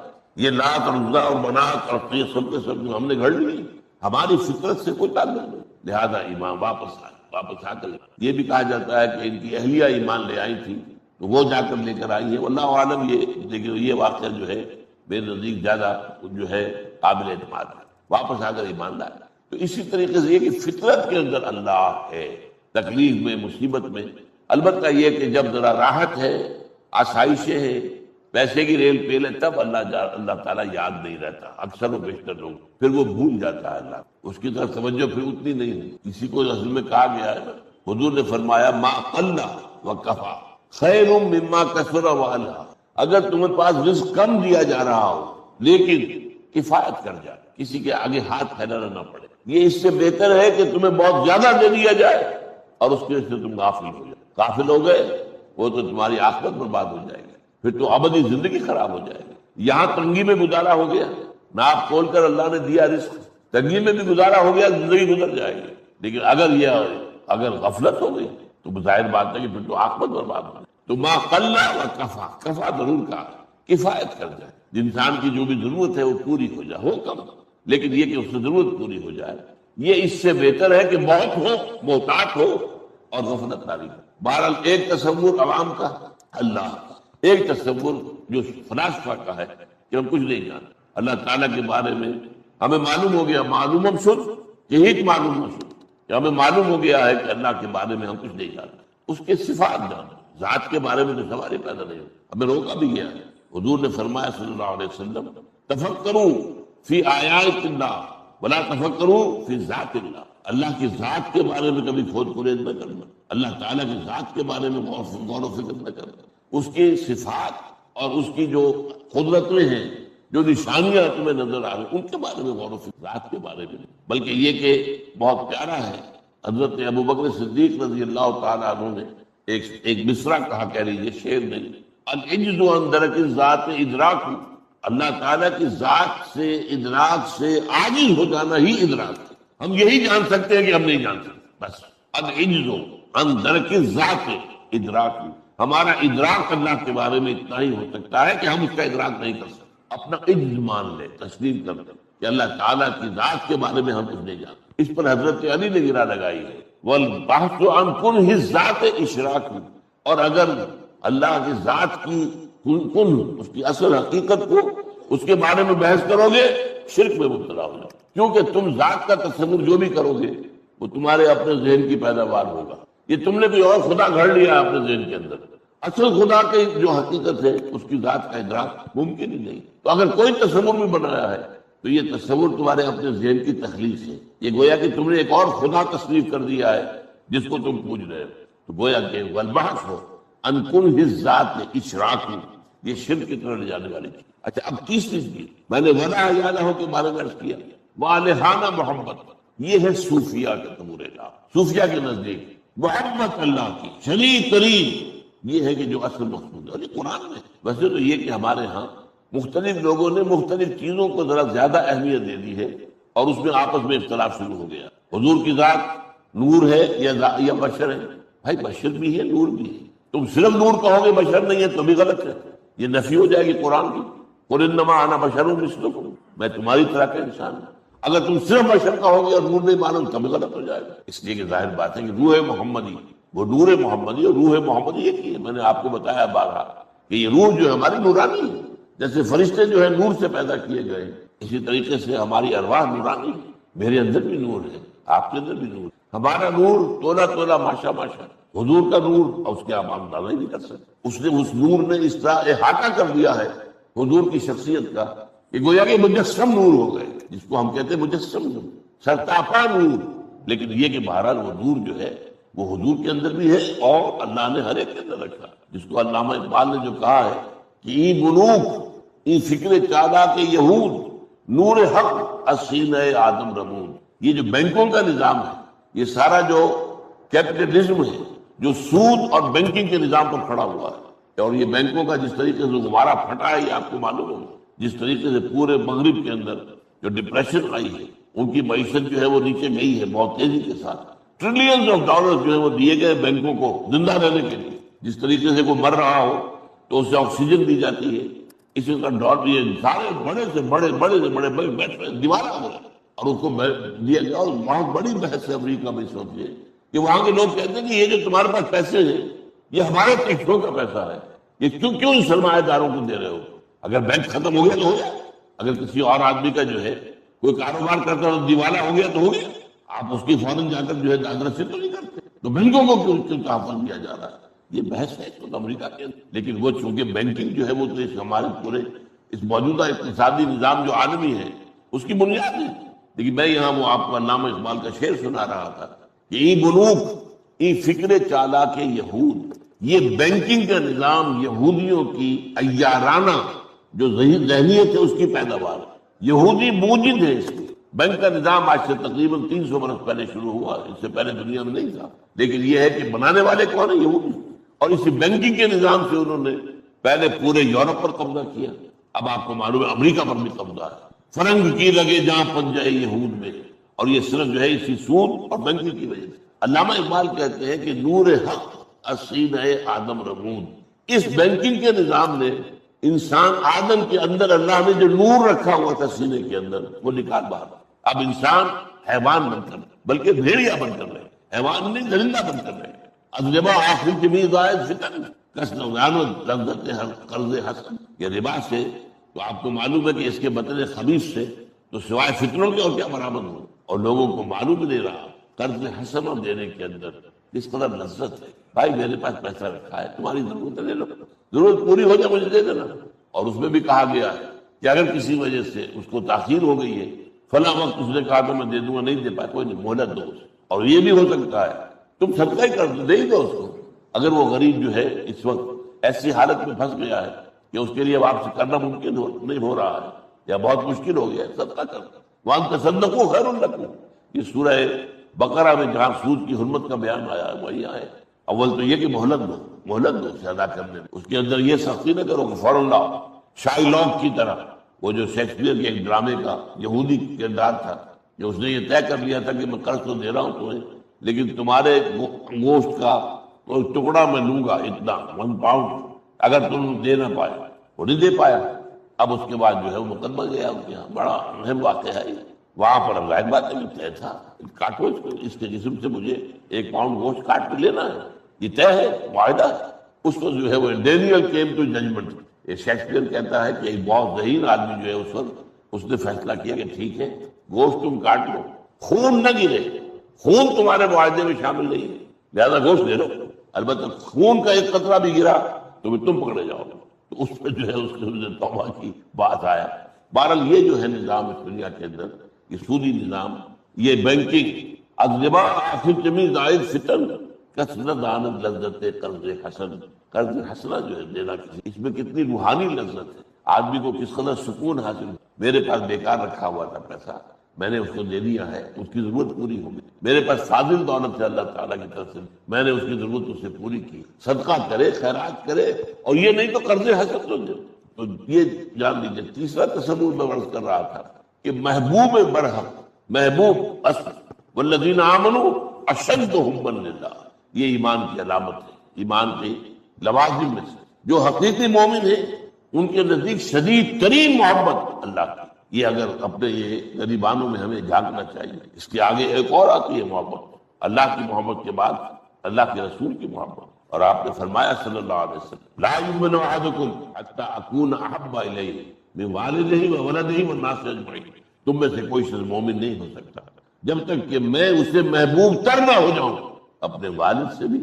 یہ لات اور عزا اور منات اور یہ سب کے سب ہم نے گھڑ لی، ہماری فطرت سے کوئی تعلق نہیں. لہذا ایمان واپس آ کر یہ بھی کہا جاتا ہے کہ ان کی اہلیہ ایمان لے آئی تھی تو وہ جا کر لے کر آئی ہے. واللہ عالم یہ لیکن یہ واقعہ جو ہے بے نزدیک زیادہ جو ہے قابل اعتماد ہے، واپس آ کر ایمان لائے. تو اسی طریقے سے یہ کہ فطرت کے اندر اللہ ہے، تکلیف میں مصیبت میں. البتہ یہ کہ جب ذرا راحت ہے، آسائشیں ہیں، پیسے کی ریل پیل ہے، تب اللہ تعالیٰ یاد نہیں رہتا. اکثر و بیشتر لوگ پھر وہ بھول جاتا ہے اللہ، اس کی طرف توجہ پھر اتنی نہیں ہے. کسی کو اصل میں کہا گیا ہے، حضور نے فرمایا ما قل وکفا خیر مما کثر وعلا. اگر تمہیں پاس رزق کم دیا جا رہا ہو لیکن کفایت کر جائے، کسی کے آگے ہاتھ پھیلانا نہ پڑے، یہ اس سے بہتر ہے کہ تمہیں بہت زیادہ دے دیا جائے اور اس کے سے تم غافل ہو جائے. غافل ہو گئے وہ تو تمہاری آخرت برباد ہو جائے گی، پھر تو ابدی زندگی خراب ہو جائے گی. یہاں تنگی میں گزارا ہو گیا، ناپ کھول کر اللہ نے دیا رزق، تنگی میں بھی گزارا ہو گیا، زندگی گزر جائے گی. لیکن اگر غفلت ہو گئی تو بظاہر بات ہے کہ پھر تو آخرت برباد ہو جائے. تو ما قل و کفا، کفا ضرور کہا، کفایت کر جائے. انسان کی جو بھی ضرورت ہے وہ پوری ہو جائے، ہو کم لیکن یہ کہ اس سے ضرورت پوری ہو جائے، یہ اس سے بہتر ہے کہ بہت ہو، محتاط ہو اور غفلت نہ ہو. بہرحال ایک تصور عوام کا اللہ، ایک تصور جو فلاسفہ کا ہے کہ ہم کچھ نہیں جانتے. اللہ تعالیٰ کے بارے میں ہمیں معلوم ہو گیا، معلوم ہم شد کہ ہی معلوم ہو شد، کہ ہمیں معلوم ہو گیا ہے کہ اللہ کے بارے میں ہم کچھ نہیں جانتے. اس کے صفات جانتے، ذات کے بارے میں تو سوال ہی پیدا نہیں ہوتا. ہمیں روکا بھی گیا ہے. حضور نے فرمایا صلی اللہ علیہ وسلم تفکروا فی آیات اللہ ولا تفکروا فی ذات اللہ. اللہ کی ذات کے بارے میں کبھی کھود خرید نہ کرنا، اللہ تعالیٰ کی ذات کے بارے میں غور و فکر نہ کرنا، اس کی صفات اور اس کی جو قدرتیں ہیں، جو نشانیاں تمہیں نظر آ رہی ان کے بارے میں غور و فکر، ذات کے بارے میں. بلکہ یہ کہ بہت پیارا ہے، حضرت ابو بکر صدیق رضی اللہ تعالیٰ عنہ نے ایک مصرع کہا، کہہ لیجیے شعر نہیں، العجز عن درک الذات ادراک، اللہ تعالیٰ کی ذات سے ادراک سے عاجز ہو جانا ہی ادراک ہے. ہم یہی جان سکتے ہیں کہ ہم نہیں جان سکتے، بس. العجز عن درک الذات ادراک، ہمارا ادراک اللہ کے بارے میں اتنا ہی ہو سکتا ہے کہ ہم اس کا ادراک نہیں کر سکتے. اپنا عجز مان لے، تسلیم کر لے کہ اللہ تعالیٰ کی ذات کے بارے میں ہم کچھ نہیں جانتے. اس پر حضرت علی نے گرا لگائی ہے، والبحث عن کنہ الذات اشراک. اور اگر اللہ کی ذات کی کن، اس کی اصل حقیقت کو اس کے بارے میں بحث کرو گے شرک میں مبتلا ہو جاؤ. کیونکہ تم ذات کا تصور جو بھی کرو گے وہ تمہارے اپنے ذہن کی پیداوار ہوگا. یہ تم نے کوئی اور خدا گھڑ لیا اپنے ذہن کے اندر، اصل خدا کی جو حقیقت ہے اس کی ذات کا ادراک ممکن ہی نہیں. تو اگر کوئی تصور بھی بنایا ہے تو یہ تصور تمہارے اپنے ذہن کی تخلیق ہے. یہ گویا کہ تم نے ایک اور خدا تصنیف کر دیا ہے جس کو تم پوج رہے ہو. تو گویا کہ والبحث ہو عن کنہ الذات اشراک، یہ شرک کی طرح لے جانے والی چیز. اچھا اب تیسری چیز میں نے ولا الہ کے بارے میں عرض کیا، والہانہ محبت. یہ ہے صوفیہ کا تمور اللہ. صوفیہ کے نزدیک محبت اللہ کی شدید ترین یہ ہے کہ جو اصل مقصود ہے. اور یہ قرآن میں ویسے تو یہ کہ ہمارے ہاں مختلف لوگوں نے مختلف چیزوں کو ذرا زیادہ اہمیت دے دی ہے اور اس میں آپس میں اختلاف شروع ہو گیا. حضور کی ذات نور ہے یا بشر ہے؟ بھائی بشر بھی ہے، نور بھی ہے. تم صرف نور کہو گے بشر نہیں ہے تو بھی غلط ہے، یہ نفی ہو جائے گی قرآن کی. قل انما انا بشر مثلکم، میں تمہاری طرح کا انسان ہوں. اگر تم صرف بشر کہو گے اور نور نہیں مانو تو بھی غلط ہو جائے گا. اس لیے کہ ظاہر بات ہے کہ روح محمدی، وہ نور محمدی اور روح محمدی ایک ہی ہے. میں نے آپ کو بتایا بارہا کہ یہ روح جو ہے ہماری نورانی ہے. جیسے فرشتے جو ہے نور سے پیدا کیے گئے، اسی طریقے سے ہماری ارواح نورانی ہے. میرے اندر بھی نور ہے، آپ کے اندر بھی نور ہے. ہمارا نور تولا تولا ماشا ماشا، حضور کا نور اور اس کے آپ اندازہ ہی نہیں کر سکتے. اس نے اس نور نے اس طرح احاطہ کر دیا ہے حضور کی شخصیت کا کہ گویا کہ مجسم نور ہو گئے، جس کو ہم کہتے ہیں مجسم نور، سرتاپا نور. لیکن یہ کہ بہرحال وہ نور جو ہے وہ حضور کے اندر بھی ہے اور اللہ نے ہر ایک کے اندر رکھا، جس کو علامہ اقبال نے جو کہا ہے کہ ای بنوک ای فکر چالا کے یہود نور حق اسینہ آدم رمون. یہ جو بینکوں کا نظام ہے، یہ سارا جو کیپٹلزم ہے جو سود اور بینکنگ کے نظام پر کھڑا ہوا ہے، اور یہ بینکوں کا جس طریقے سے غبارہ پھٹا ہے یہ آپ کو معلوم ہوگا، جس طریقے سے پورے مغرب کے اندر جو ڈپریشن آئی ہے، ان کی معیشت جو ہے وہ نیچے گئی ہے بہت تیزی کے ساتھ. ٹریلینز آف ڈالر جو ہے وہ دیے گئے بینکوں کو زندہ رہنے کے لیے. جس طریقے سے کوئی مر رہا ہو تو اسے آکسیجن دی جاتی ہے، اسی طرح ڈالر یہ سارے بڑے سے بڑے دیوانہ ہو رہے ہیں اور اس کو دیا گیا. اور بہت بڑی بحث ہے امریکہ میں اس وقت یہ کہ وہاں کے لوگ کہتے ہیں کہ یہ جو تمہارے پاس پیسے ہیں یہ ہمارے ٹیکسوں کا پیسہ ہے، یہ کیوں سرمایہ داروں کو دے رہے ہو؟ اگر بینک ختم ہو گیا تو ہو گیا، اگر کسی اور آدمی کا جو ہے کوئی کاروبار کرتا ہے دیوانہ ہو گیا تو ہو گیا، آپ اس کی فوراً جا کر جو ہے داد رسی تو نہیں کرتے، تو بینکوں کو کیوں تحفظ کیا جا رہا ہے؟ یہ بحث ہے تو امریکہ کے اندر. لیکن وہ چونکہ بینکنگ جو ہے وہ تو اس ہمارے پورے اس موجودہ اقتصادی نظام جو عالمی ہے اس کی بنیاد ہے. لیکن میں یہاں وہ آپ کو علامہ اقبال کا شعر سنا رہا تھا کہ ای بنوک ای فکر چالا کے یہود، یہ بینکنگ کا نظام یہودیوں کی عیارانہ جو ذہنیت ہے اس کی پیداوار ہے. یہودی موجد ہے اس کی. بینک کا نظام آج سے تقریباً 300 برس پہلے شروع ہوا، اس سے پہلے دنیا میں نہیں تھا. لیکن یہ ہے کہ بنانے والے کون ہیں؟ یہودی. اور اسی بینکنگ کے نظام سے انہوں نے پہلے پورے یورپ پر قبضہ کیا، اب آپ کو معلوم ہے امریکہ پر بھی قبضہ ہے. فرنگ کی لگے جہاں پن جائے یہود میں، اور یہ صرف جو ہے اسی سود اور بینکنگ کی وجہ سے. علامہ اقبال کہتے ہیں کہ نور حق اسینہ آدم رمون. اس بینکنگ کے نظام نے انسان آدم کے اندر اللہ نے جو نور رکھا ہوا تھا سینے کے اندر وہ نکال باہر. اب انسان حیوان بن کر بلکہ بھیڑیا بن کر رہے، حیوان نہیں درندہ بن کر رہے. اب آخری جمی زائد فتن کسنوان لذت قرض حسن. یہ ربا سے تو آپ کو معلوم ہے کہ اس کے بدلے خبیث سے تو سوائے فتنوں کے اور کیا برآمد ہو، اور لوگوں کو معلوم نہیں رہا قرض حسن دینے کے اندر اس قدر لذت ہے. بھائی میرے پاس پیسہ رکھا ہے، تمہاری ضرورت لے لو، ضرورت پوری ہو جائے مجھے دے دینا. اور اس میں بھی کہا گیا ہے کہ اگر کسی وجہ سے اس کو تاخیر ہو گئی ہے فلاں وقت اس نے کہا تو میں دے دوں گا، نہیں دے پایا کوئی نہیں، مہلت دو. اور یہ بھی ہو سکتا ہے تم صدقہ ہی کر دو، دے ہی دو اس کو. اگر وہ غریب جو ہے اس وقت ایسی حالت میں پھنس گیا ہے کہ اس کے لیے واپس کرنا ممکن نہیں ہو رہا ہے یا بہت مشکل ہو گیا ہے، صدقہ کر دو. وَأَن تَصَدَّقُوا خَيْرٌ لَكُمْ. یہ سورہ بقرہ میں جہاں سود کی حرمت کا بیان آیا ہے وہی آئے. اول تو یہ کہ مہلت دو اسے ادا کرنے میں. اس کے اندر یہ سختی نہ کرو کہ فوراً لاؤ. شائلاک کی طرح، وہ جو شیکسپیئر کے ایک ڈرامے کا یہودی کردار تھا کہ اس نے یہ طے کر لیا تھا کہ میں قرض تو دے رہا ہوں تمہیں، لیکن تمہارے گوشت کا ٹکڑا میں لوں گا اتنا 1 پاؤنڈ اگر تم دے نہ پائے. وہ نہیں دے پایا. اب اس کے بعد جو ہے وہ مقدمہ گیا ان کے یہاں، بڑا اہم واقعہ ہے. وہاں پر ظاہر بات ہے کہ طے تھا، کاٹو اس کو، اس کے جسم سے مجھے 1 پاؤنڈ گوشت کاٹ کے لینا ہے، یہ طے ہے، معاہدہ ہے. اس کو جو ہے وہ ڈینیل کیم ٹو ججمنٹ. یہ شیکسپیئر کہتا ہے کہ ایک بہت ذہین آدمی جو ہے اس وقت اس نے فیصلہ کیا کہ ٹھیک ہے گوشت تم کاٹ لو، خون نہ گرے، خون تمہارے معاہدے میں شامل نہیں ہے، لہذا گوشت دے لو. البتہ خون کا ایک قطرہ بھی گرا تو تم پکڑے جاؤ گے. تو اس پہ جو ہے اس کے توبہ کی بات آیا. بہرحال یہ جو ہے نظام اس دنیا کے اندر، یہ سودی نظام، یہ بینکنگ، الربا آخر جمی زائد فتن کثرت آنند لذت قرض حسن. قرض حسنہ جو ہے دینا اس میں کتنی روحانی لذت ہے، آدمی کو کس قدر سکون حاصل. میرے پاس بیکار رکھا ہوا تھا پیسہ، میں نے اس کو دے دیا ہے، اس کی ضرورت پوری ہو گئی. میرے پاس فاضل دولت ہے اللہ تعالیٰ کی طرف سے، میں نے اس کی ضرورت اس سے پوری کی. صدقہ کرے، خیرات کرے، اور یہ نہیں تو قرض حسن تو دے. تو یہ جان لیجیے. تیسرا تصور میں ورز کر رہا تھا کہ محبوب برحق، محبوب اصل، والذین آمنوا اشد حبا للہ، یہ ایمان کی علامت ہے، ایمان کے لوازم میں سے. جو حقیقی مومن ہے ان کے نزدیک شدید ترین محبت اللہ کی. یہ اگر اپنے یہ غریبانوں میں ہمیں جھانکنا چاہیے. اس کے آگے ایک اور آتی ہے محبت، اللہ کی محبت کے بعد اللہ کے رسول کی محبت. اور آپ نے فرمایا صلی اللہ علیہ وسلم لا یؤمن احدکم حتی اکون احب الیہ من والدہ وولدہ والناس اجمعین. تم میں سے کوئی شخص مومن نہیں ہو سکتا جب تک کہ میں اسے محبوب تر نہ ہو جاؤں، اپنے والد سے بھی،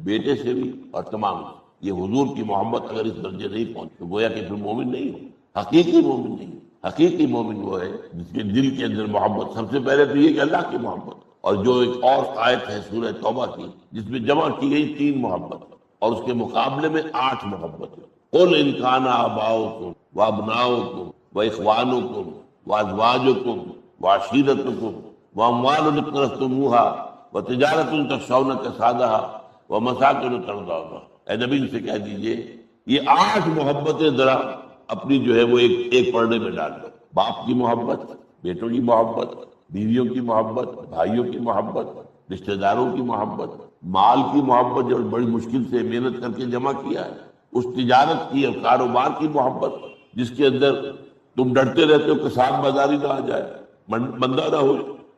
بیٹے سے بھی، اور تمام سے۔ یہ حضور کی محبت اگر اس درجے نہیں پہنچ تو گویا کہ پھر مومن نہیں ہو، حقیقی مومن نہیں ہو۔ حقیقی مومن وہ ہے جس کے دل کے اندر محبت، سب سے پہلے تو یہ کہ اللہ کی محبت، اور جو ایک اور آیت ہے سورہ توبہ کی جس میں جمع کی گئی 3 محبت، اور اس کے مقابلے میں 8 محبت۔ قل ان کان آباؤکم وابناؤکم واخوانکم وازواجکم وعشیرتکم واموال اقترفتموها وتجارت تخشون کسادها ومساکن ترضونها۔ اے نبی سے کہہ دیجئے یہ 8 محبتیں ذرا اپنی جو ہے وہ ایک پڑھنے میں ڈال دو۔ باپ کی محبت، بیٹوں کی محبت، بیویوں کی محبت، بھائیوں کی محبت، رشتہ داروں کی محبت، مال کی محبت جو بڑی مشکل سے محنت کر کے جمع کیا ہے، اس تجارت کی اور کاروبار کی محبت جس کے اندر تم ڈرتے رہتے ہو کہ کساد بازاری نہ آ جائے، بندہ نہ ہو،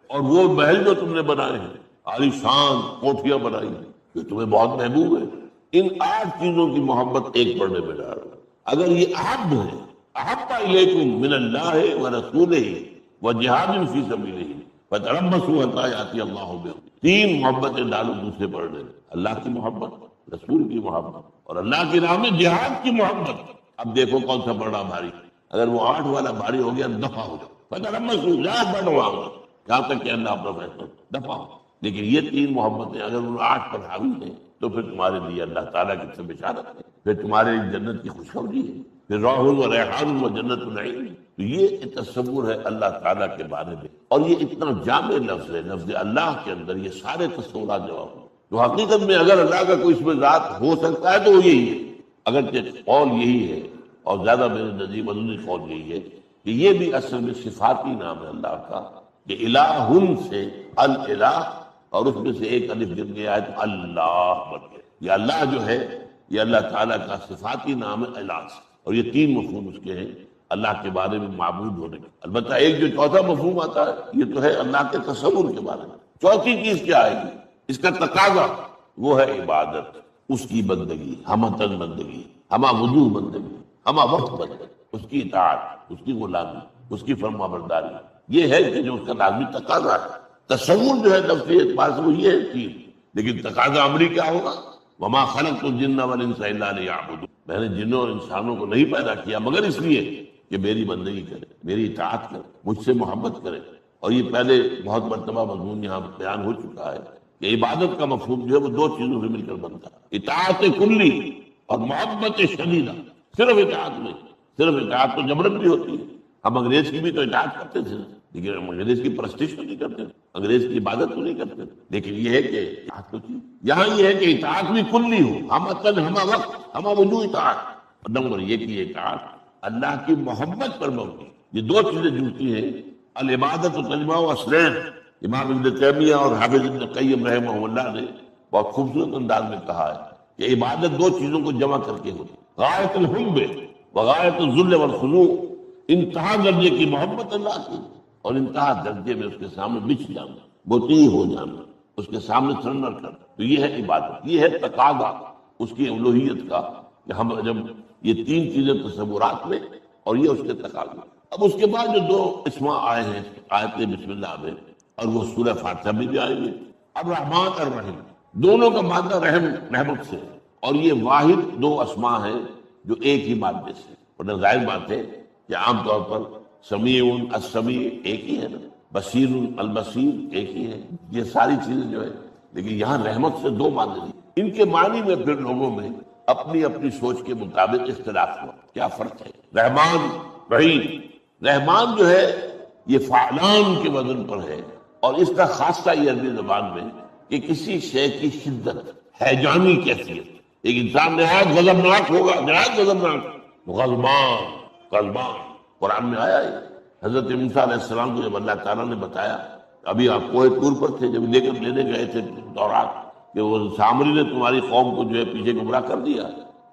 اور وہ محل جو تم نے بنائے ہیں، عالی شان کوٹھیاں بنائی ہیں، جو تمہیں بہت محبوب ہے، ان 8 چیزوں کی محبت ایک پڑھنے میں ڈالو۔ اگر یہ احب ہے، احب الیکم من اللہ ورسولہ وجہاد فی سبیلہ فتربصوا حتی یأتی اللہ بامرہ۔ 3 محبتیں ڈالو دوسرے پڑھنے میں، اللہ کی محبت، رسول کی محبت، اور اللہ کی راہ میں جہاد کی محبت۔ اب دیکھو کون سا پڑھنا بھاری، اگر وہ 8 والا بھاری ہو گیا دفع ہو جاؤ، فتربصوا جہاد بڑھواؤ یہاں تک کہ اللہ اپنا فیصلہ دفع ہو۔ لیکن یہ 3 محبتیں اگر ان 8 پر حاوی ہیں تو پھر تمہارے لیے اللہ تعالیٰ کی سے بشارت ہے، پھر تمہارے لیے جنت کی خوشخبری ہے، پھر روح و ریحان و جنت النعیم۔ تو یہ تصور ہے اللہ تعالیٰ کے بارے میں، اور یہ اتنا جامع لفظ ہے، لفظ اللہ کے اندر یہ سارے تصورات جواب ہیں۔ تو حقیقت میں اگر اللہ کا کوئی اسم ذات ہو سکتا ہے تو وہ یہی ہے، اگرچہ قول یہی ہے، اور زیادہ میرے نزدیک مضمونی قول یہی ہے کہ یہ بھی اصل میں صفاتی نام ہے اللہ کا، کہ الہن سے الالہ، اور اس میں سے ایک الف گر گیا ہے تو اللہ بن گیا۔ یہ اللہ جو ہے یہ اللہ تعالیٰ کا صفاتی نام ہے الہ سے، اور یہ 3 مفہوم اس کے ہیں اللہ کے بارے میں معبود ہونے کے۔ البتہ ایک جو چوتھا مفہوم آتا ہے یہ تو ہے اللہ کے تصور کے بارے میں۔ چوتھی چیز کیا آئے گی، اس کا تقاضا، وہ ہے عبادت، اس کی بندگی، ہمہ تن بندگی، ہمہ وجوہ بندگی، ہمہ وقت بندگی، اس کی اطاعت، اس کی غلامی، اس کی فرما برداری۔ یہ ہے کہ جو اس کا لازمی تقاضا ہے۔ تصور جو ہے لفظی اعتبار سے وہ یہ ہے چیز، لیکن تقاضا عملی کیا ہوگا؟ وما خلقت الجن والانس الا لیعبدون۔ میں نے جنوں اور انسانوں کو نہیں پیدا کیا مگر اس لیے کہ میری بندگی کرے، میری اطاعت کرے، مجھ سے محبت کرے۔ اور یہ پہلے بہت مرتبہ مضمون یہاں بیان ہو چکا ہے کہ عبادت کا مفہوم جو ہے وہ 2 چیزوں سے مل کر بنتا ہے، اطاعت کلی اور محبت شدیدہ۔ صرف اطاعت میں، صرف اطاعت تو جبرن بھی ہوتی ہے، ہم انگریز کی بھی تو اطاعت کرتے تھے، لیکن ہم انگریز کی پرستش تو نہیں کرتے، انگریز کی عبادت تو نہیں کرتے، لیکن یہ ہے کہ اطاعت تو کی۔ یہاں یہ ہے کہ اطاعت بھی کلی ہو، ہم عقل، ہمہ وقت، ہمہ وجوہ اطاعت۔ اور نمبر یہ کہ یہ اطاعت اللہ کی محبت پر مبنی۔ یہ 2 چیزیں جڑتی ہیں، العبادت و کلمہ و اصلین۔ امام ابن تیمیہ اور حافظ ابن قیم رحمہ اللہ نے بہت خوبصورت انداز میں کہا ہے کہ عبادت 2 چیزوں کو جمع کر کے ہوتی، غایت الحب وغایت الذل والخضوع، انتہا درجے کی محبت اللہ کی اور انتہا درجے میں اس کے سامنے بچھ جانا، مطیع ہو جانا، اس کے سامنے سرنڈر کرنا۔ تو یہ ہے عبادت، یہ ہے تقاضا اس کی الوہیت کا، کہ ہم جب یہ 3 چیزیں تصورات میں اور یہ اس کے تقاضا۔ اب اس کے بعد جو 2 اسماء آئے ہیں آیت بسم اللہ میں، اور وہ سورہ فاتحہ میں بھی آئیں گے، الرحمن الرحیم، دونوں کا مادہ رحم، رحمت سے، اور یہ واحد 2 اسماء ہیں جو ایک ہی مادے سے۔ اور ظاہر بات ہے کہ عام طور پر سمیع السمیع ایک ہی ہے نا، بصیر البصیر ایک ہی ہے، یہ ساری چیزیں جو ہے، لیکن یہاں رحمت سے 2 معنی دی۔ ان کے معنی میں پھر لوگوں میں اپنی اپنی سوچ کے مطابق اختلاف ہوا، کیا فرق ہے؟ رحمان رحیم، رحمان جو ہے یہ فعلان کے وزن پر ہے، اور اس کا خاصہ یہ عربی زبان میں کہ کسی شے کی شدت، ہیجانی کیفیت، ایک انسان نہایت غضبناک ہوگا، نہایت غضبناک، غضبان قرآن میں آیا ہے۔ حضرت موسیٰ علیہ السلام کو جب اللہ تعالیٰ نے بتایا، ابھی آپ کوہ طور پر تھے جب لے کر لینے گئے تھے تورات، کہ وہ سامری نے تمہاری قوم کو جو ہے پیچھے گمراہ کر دیا،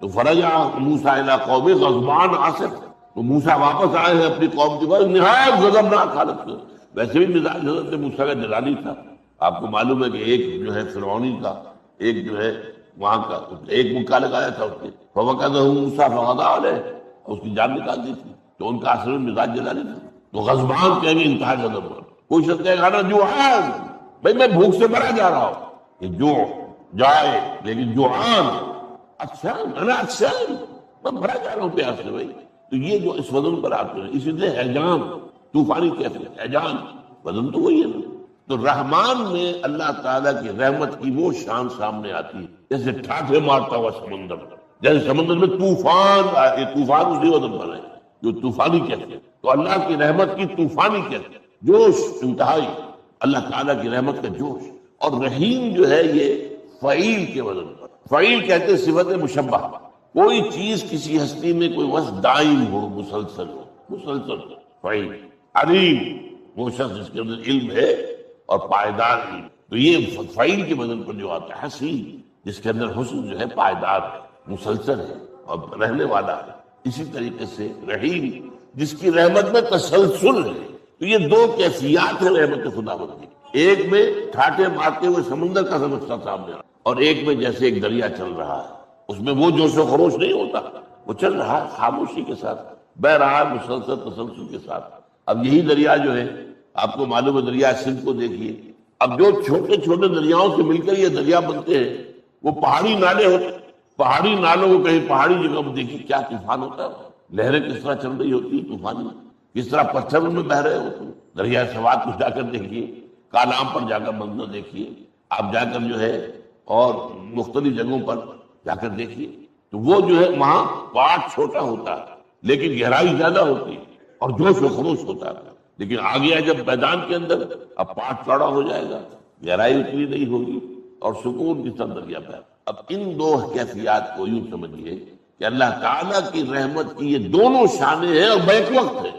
تو فرجع موسیٰ الی قومہ غضبان آصف، تو موسیٰ واپس آئے ہیں اپنی قوم کے پاس نہایت غضبناک حالت میں۔ ویسے بھی مزاج حضرت موسیٰ کا جلالی تھا، آپ کو معلوم ہے کہ ایک جو ہے فرعونی کا، ایک جو ہے وہاں کا، ایک مکہ لگایا تھا اس نے، فوقذہ موسیٰ فقضى علیہ، اس کی جان نکال دی تھی، تو ان کا اصل میں مزاج جلالی تھا۔ تو غضبان کہیں گے انتہا غضب، کوئی شخص کہے گا نا جوعان، بھائی میں بھوک سے مرا جا رہا ہوں، یہ جو جائے، لیکن جوعان اچھان انا اچھان، میں مرا جا رہا ہوں پیاس سے بھائی. تو یہ جو اس وزن پر آتے ہیں، اسی لیے حیجان طوفانی کیفیت، حیجان وزن تو وہی ہے نا. تو رحمان میں اللہ تعالیٰ کی رحمت کی وہ شان سامنے آتی ہے جیسے ٹھاٹھے مارتا ہوا سمندر، جیسے سمندر میں طوفان آئے، طوفان اسی وزن پر ہے جو طوفانی کیفیت. تو اللہ کی رحمت کی طوفانی کیفیت، جوش انتہائی، اللہ تعالیٰ کی رحمت کا جوش. اور رحیم جو ہے یہ فعیل کے وزن پر. فعیل کہتے ہیں صفت مشبہ، کوئی چیز کسی ہستی میں کوئی وصف دائم ہو، مسلسل ہو، مسلسل فعیل. علیم وہ شخص جس کے اندر علم ہے اور پائیدار علم. تو یہ فعیل کے وزن پر جو آتا ہے. حسین جس کے اندر حسن جو ہے پائیدار ہے، مسلسل ہے اور رہنے والا ہے. اسی طریقے سے رحیم جس کی رحمت میں تسلسل ہے. تو یہ دو کیفیات ہیں رحمت خدا بندی. ایک میں ٹھاٹے مارتے ہوئے سمندر کا نقشہ سامنے آ، اور ایک میں جیسے ایک دریا چل رہا ہے، اس میں وہ جوش و خروش نہیں ہوتا، وہ چل رہا ہے خاموشی کے ساتھ، بہ رہا ہے مسلسل تسلسل کے ساتھ. اب یہی دریا جو ہے آپ کو معلوم ہے، دریا سندھ کو دیکھیے. اب جو چھوٹے چھوٹے دریاؤں سے مل کر یہ دریا بنتے ہیں وہ پہاڑی نالے ہوتے ہیں. پہاڑی نالوں کو کہیں پہاڑی جگہ پر دیکھیے کیا طوفان ہوتا ہے، لہریں کس طرح چل رہی ہوتی ہیں طوفانی، کس طرح پتھر ان میں بہ رہے ہوتے ہیں. دریا سوات کو جا کر دیکھیے، کالام پر جا کر منظر دیکھیے، آپ جا کر جو ہے اور مختلف جگہوں پر جا کر دیکھیے. تو وہ جو ہے وہاں پاٹ چھوٹا ہوتا ہے لیکن گہرائی زیادہ ہوتی ہے اور جوش و خروش ہوتا ہے. لیکن آ گیا جب میدان کے اندر، اب پاٹ چوڑا ہو جائے گا، گہرائی اتنی نہیں ہوگی اور سکون کی طرح دریا پہ. اب ان دو کیفیات کو یوں سمجھیے کہ اللہ تعالیٰ کی رحمت کی یہ دونوں شانیں ہیں اور بیک وقت ہے.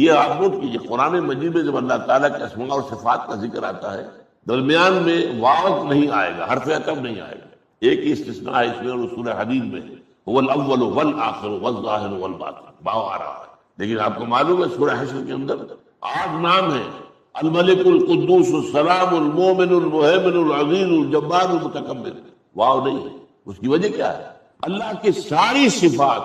یہ آپ نوٹ کیجیے، قرآن مجید میں جب اللہ تعالیٰ کے اسماء اور صفات کا ذکر آتا ہے درمیان میں واو نہیں آئے گا، حرف عطف نہیں آئے گا. ایک ہی استثناء ہے اس میں اور سورہ حدید میں هو الاول والآخر والظاہر والباطن، واو آ رہا ہے. لیکن آپ کو معلوم ہے سورہ حشر کے اندر 8 نام ہیں، الملک القدوس السلام المومن المہیمن العزیز الجبار المتکبر. واو نہیں ہے. اس کی وجہ کیا ہے؟ اللہ کی ساری صفات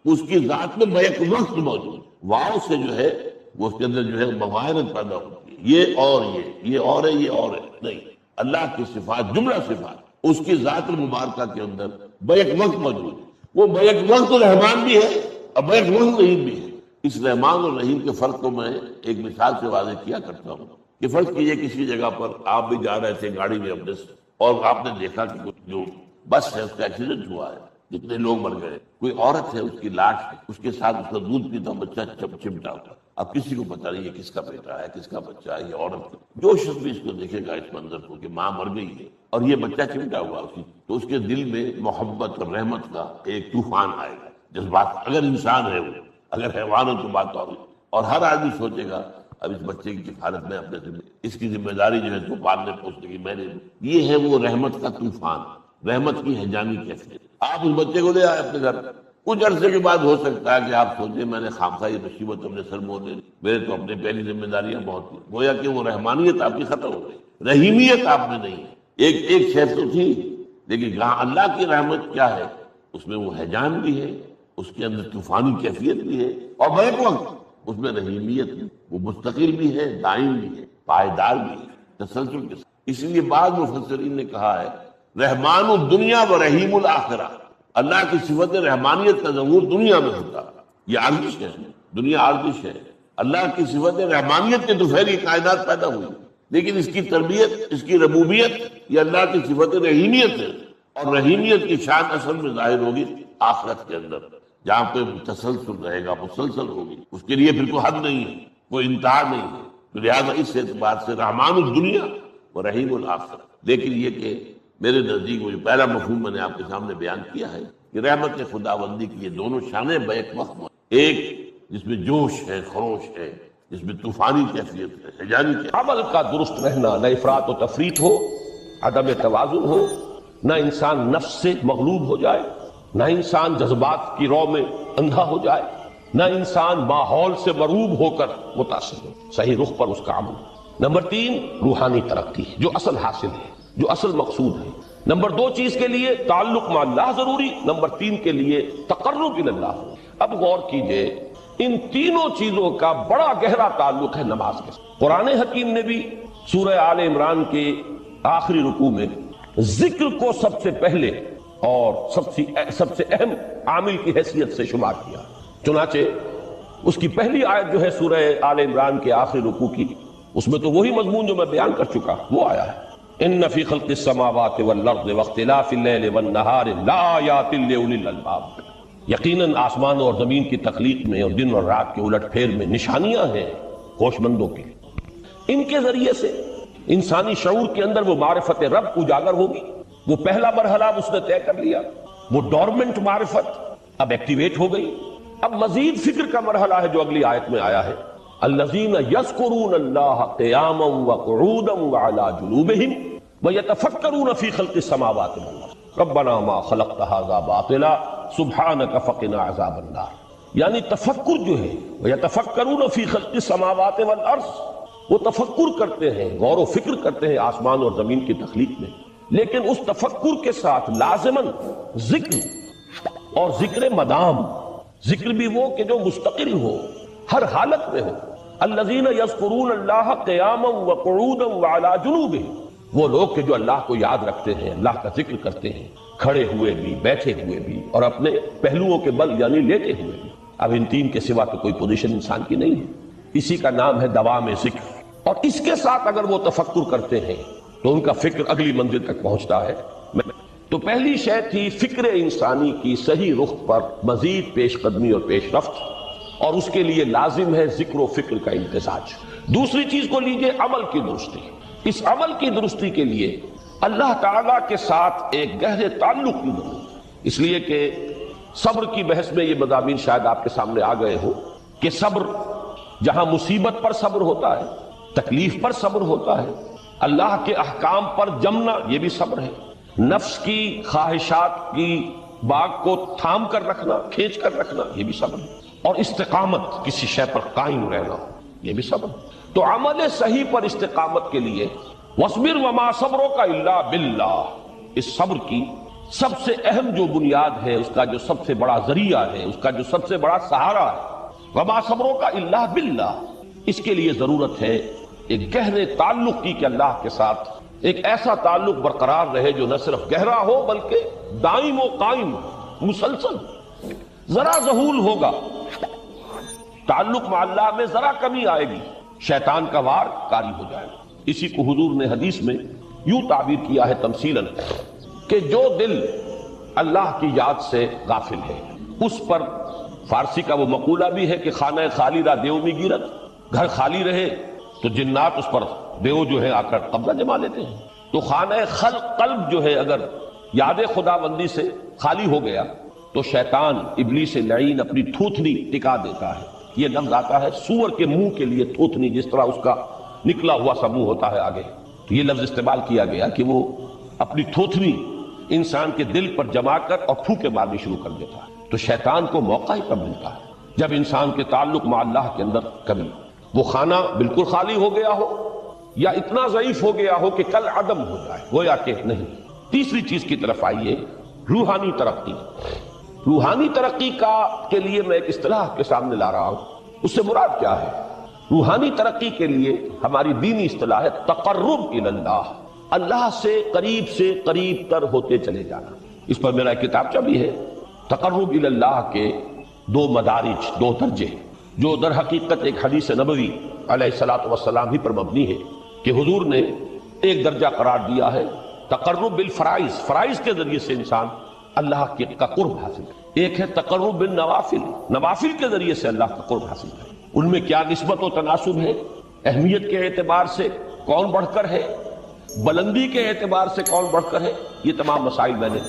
اس کی ذات میں بیک وقت موجود. واو سے جو ہے وہ اس کے اندر جو ہے مغایرت پیدا ہوتی ہے، یہ اور یہ اور ہے، یہ اور ہے. نہیں، اللہ کی صفات جملہ صفات اس کی ذات المبارکہ کے اندر بیک وقت موجود ہے. وہ بیک وقت رحمان بھی ہے اور بیک وقت رحیم بھی ہے. اس رحمان اور رحیم کے فرق کو میں ایک مثال سے واضح کیا کرتا ہوں کہ فرض کیجئے کسی جگہ پر آپ بھی جا رہے تھے گاڑی میں اپنے سے، اور آپ نے دیکھا کہ جو بس ہے اس کا ایکسیڈنٹ ہوا ہے، جتنے لوگ مر گئے. کوئی عورت ہے، اس کی لاش ہے، اس کے ساتھ اس کا دودھ پیتا بچہ چمٹا ہوتا. اب کسی کو پتہ نہیں ہے کس کا بیٹا ہے، کس کا بچہ ہے، یہ عورت. جو شخص بھی اس کو دیکھے گا اس منظر کو کہ ماں مر گئی ہے اور یہ بچہ چمٹا ہوا اس کی، تو اس کے دل میں محبت اور رحمت کا ایک طوفان آئے گا. جذبات، اگر انسان ہے وہ، اگر حیوان ہو تو بات اور ہر آدمی سوچے گا اب اس بچے کی کفالت میں اپنے ذمہ، اس کی ذمہ داری جو ہے تو پالنے پوسنے کی میں نے. یہ ہے وہ رحمت کا طوفان، رحمت کی حیجانی کیفیت. آپ اس بچے کو لے آئے اپنے گھر، کچھ عرصے کے بعد ہو سکتا ہے کہ آپ سوچیں میں نے خامخواہ یہ مصیبت اپنے سر مول لی، میرے تو اپنے پہلی ذمہ داریاں بہت تھیں. گویا کہ وہ رحمانیت آپ کی ختم ہو گئی، رحیمیت آپ میں نہیں ہے. ایک شے تو تھی، لیکن جہاں اللہ کی رحمت کیا ہے اس میں وہ حیجان بھی ہے، اس کے اندر طوفانی کیفیت بھی ہے، اور بیک وقت اس میں رحیمیت بھی، وہ مستقل بھی ہے، دائم بھی ہے، پائیدار بھی ہے، تسلسل کے ساتھ. اس لیے بعض مفسرین نے کہا ہے رحمان الدنیا و رحیم الآخرہ. اللہ کی صفت رحمانیت کا ظہور دنیا میں ہوتا ہے، یہ آرزش ہے، دنیا آرزش ہے. اللہ کی صفت رحمانیت کے دوپہر یہ کائنات پیدا ہوئی، لیکن اس کی تربیت، اس کی ربوبیت یہ اللہ کی صفت رحیمیت ہے. اور رحیمیت کی شان اصل میں ظاہر ہوگی آخرت کے اندر، جہاں پہ تسلسل رہے گا، مسلسل ہوگی. اس کے لیے پھر کوئی حد نہیں ہے، کوئی انتہا نہیں ہے. تو لہٰذا اس اعتبار سے رحمان الدنیا و رحیم الآخرہ. لیکن یہ کہ میرے نزدیک وہ جو پہلا مفہوم میں نے آپ کے سامنے بیان کیا ہے کہ رحمت خداوندی کی یہ دونوں شانیں بیک وقت، ایک جس میں جوش ہے، خروش ہے، جس میں طوفانی کیفیت ہے، حیجانی کیفیت. عمل کا درست رہنا، نہ افراط و تفریط ہو، عدم توازن ہو، نہ انسان نفس سے مغلوب ہو جائے، نہ انسان جذبات کی رو میں اندھا ہو جائے، نہ انسان ماحول سے مروب ہو کر متاثر ہو، صحیح رخ پر اس کا عمل. نمبر 3 روحانی ترقی، جو اصل حاصل ہے، جو اصل مقصود ہے. نمبر 2 چیز کے لیے تعلق مع اللہ ضروری، نمبر 3 کے لیے تقرب الی اللہ. اب غور کیجئے ان تینوں چیزوں کا بڑا گہرا تعلق ہے نماز کے ساتھ۔ قرآن حکیم نے بھی سورہ آل عمران کے آخری رکوع میں ذکر کو سب سے پہلے اور سب سے اہم عامل کی حیثیت سے شمار کیا۔ چنانچہ اس کی پہلی آیت جو ہے سورہ آل عمران کے آخری رکوع کی، اس میں تو وہی مضمون جو میں بیان کر چکا وہ آیا ہے، ان فی خلق السماوات والارض واختلاف اللیل والنہار لآیات لأولی الالباب۔ یقیناً آسمان اور زمین کی تخلیق میں اور دن اور رات کے الٹ پھیر میں نشانیاں ہیں ہوش مندوں کے لیے۔ ان کے ذریعے سے انسانی شعور کے اندر وہ معرفت رب اجاگر ہوگی۔ وہ پہلا مرحلہ اس نے طے کر لیا، وہ ڈورمنٹ معرفت اب ایکٹیویٹ ہو گئی۔ اب مزید فکر کا مرحلہ ہے جو اگلی آیت میں آیا ہے، الذین یذکرون اللہ قیاما وقعودا وعلی جنوبہم ویتفکرون فی خلق السماوات والارض ربنا ما خلقت ھذا باطلا سبحانک فقنا عذاب النار۔ یعنی تفکر جو ہے ویتفکرون فی خلق السماوات والارض، وہ تفکر کرتے ہیں، غور و فکر کرتے ہیں آسمان اور زمین کی تخلیق میں، لیکن اس تفکر کے ساتھ لازماً ذکر اور ذکر مدام، ذکر بھی وہ کہ جو مستقل ہو، ہر حالت میں ہو۔ الذین یذکرون اللہ قیاما وقعودا وعلی جنوبہم، وہ لوگ کہ جو اللہ کو یاد رکھتے ہیں، اللہ کا ذکر کرتے ہیں، کھڑے ہوئے بھی، بیٹھے ہوئے بھی، اور اپنے پہلوؤں کے بل یعنی لیٹے ہوئے بھی۔ اب ان تین کے سوا تو کوئی پوزیشن انسان کی نہیں ہے، اسی کا نام ہے دوام ذکر۔ اور اس کے ساتھ اگر وہ تفکر کرتے ہیں تو ان کا فکر اگلی منزل تک پہنچتا ہے۔ تو پہلی شے تھی فکر انسانی کی صحیح رخ پر مزید پیش قدمی اور پیش رفت، اور اس کے لیے لازم ہے ذکر و فکر کا امتزاج۔ دوسری چیز کو لیجئے عمل کی درستی۔ اس عمل کی درستی کے لیے اللہ تعالیٰ کے ساتھ ایک گہرے تعلق کی ضرورت ہے، اس لیے کہ صبر کی بحث میں یہ مضامین شاید آپ کے سامنے آ گئے ہو کہ صبر، جہاں مصیبت پر صبر ہوتا ہے، تکلیف پر صبر ہوتا ہے، اللہ کے احکام پر جمنا یہ بھی صبر ہے، نفس کی خواہشات کی باغ کو تھام کر رکھنا، کھینچ کر رکھنا یہ بھی صبر ہے، اور استقامت کسی شے پر قائم رہنا یہ بھی صبر ہے۔ تو عمل صحیح پر استقامت کے لیے وَاصْبِرْ وَمَا صَبْرُكَ إِلَّا بِاللَّهِ، اس صبر کی سب سے اہم جو بنیاد ہے، اس کا جو سب سے بڑا ذریعہ ہے، اس کا جو سب سے بڑا سہارا ہے، وَمَا صَبْرُكَ إِلَّا بِاللَّهِ، اس کے لیے ضرورت ہے ایک گہرے تعلق کی کہ اللہ کے ساتھ ایک ایسا تعلق برقرار رہے جو نہ صرف گہرا ہو بلکہ دائم و قائم، مسلسل۔ ذرا ذہول ہوگا تعلق مع اللہ میں، ذرا کمی آئے گی، شیطان کا وار کاری ہو جائے گا۔ اسی کو حضور نے حدیث میں یوں تعبیر کیا ہے تمثیلاً کہ جو دل اللہ کی یاد سے غافل ہے اس پر، فارسی کا وہ مقولہ بھی ہے کہ خانہ خالی را دیو می گیرت، گھر خالی رہے تو جنات اس پر دیو جو ہے آ کر قبضہ جما لیتے ہیں۔ تو خانہ قلب جو ہے اگر یاد خدا بندی سے خالی ہو گیا تو شیطان ابلیس لعین اپنی تھوتنی ٹکا دیتا ہے۔ یہ لفظ آتا ہے سور کے منہ کے لیے تھوتنی، جس طرح اس کا نکلا ہوا سا منہ ہوتا ہے آگے، تو یہ لفظ استعمال کیا گیا کہ وہ اپنی تھوتنی انسان کے دل پر جما کر اور پھونکے مارنی شروع کر دیتا ہے۔ تو شیطان کو موقع ہی کب ملتا ہے جب انسان کے تعلق مع اللہ کے اندر کمی، وہ خانہ بالکل خالی ہو گیا ہو یا اتنا ضعیف ہو گیا ہو کہ کل عدم ہو جائے، گویا کہ نہیں۔ تیسری چیز کی طرف آئیے، روحانی ترقی۔ روحانی ترقی کے لیے میں ایک اصطلاح کے سامنے لا رہا ہوں، اس سے مراد کیا ہے؟ روحانی ترقی کے لیے ہماری دینی اصطلاح ہے تقرب الی اللہ، اللہ سے قریب تر ہوتے چلے جانا۔ اس پر میرا ایک کتابچہ بھی ہے، تقرب الی اللہ کے دو مدارج، دو درجے، جو در حقیقت ایک حدیث نبوی علیہ الصلوۃ والسلام ہی پر مبنی ہے کہ حضور نے ایک درجہ قرار دیا ہے تقرب بالفرائض، فرائض کے ذریعے سے انسان اللہ کا قرب حاصل کرے۔ ایک ہے تقرب بالنوافل، نوافل کے ذریعے سے اللہ کا قرب حاصل کرے۔ ان میں کیا نسبت و تناسب ہے، اہمیت کے اعتبار سے کون بڑھ کر ہے، بلندی کے اعتبار سے کون بڑھ کر ہے، یہ تمام مسائل میں نے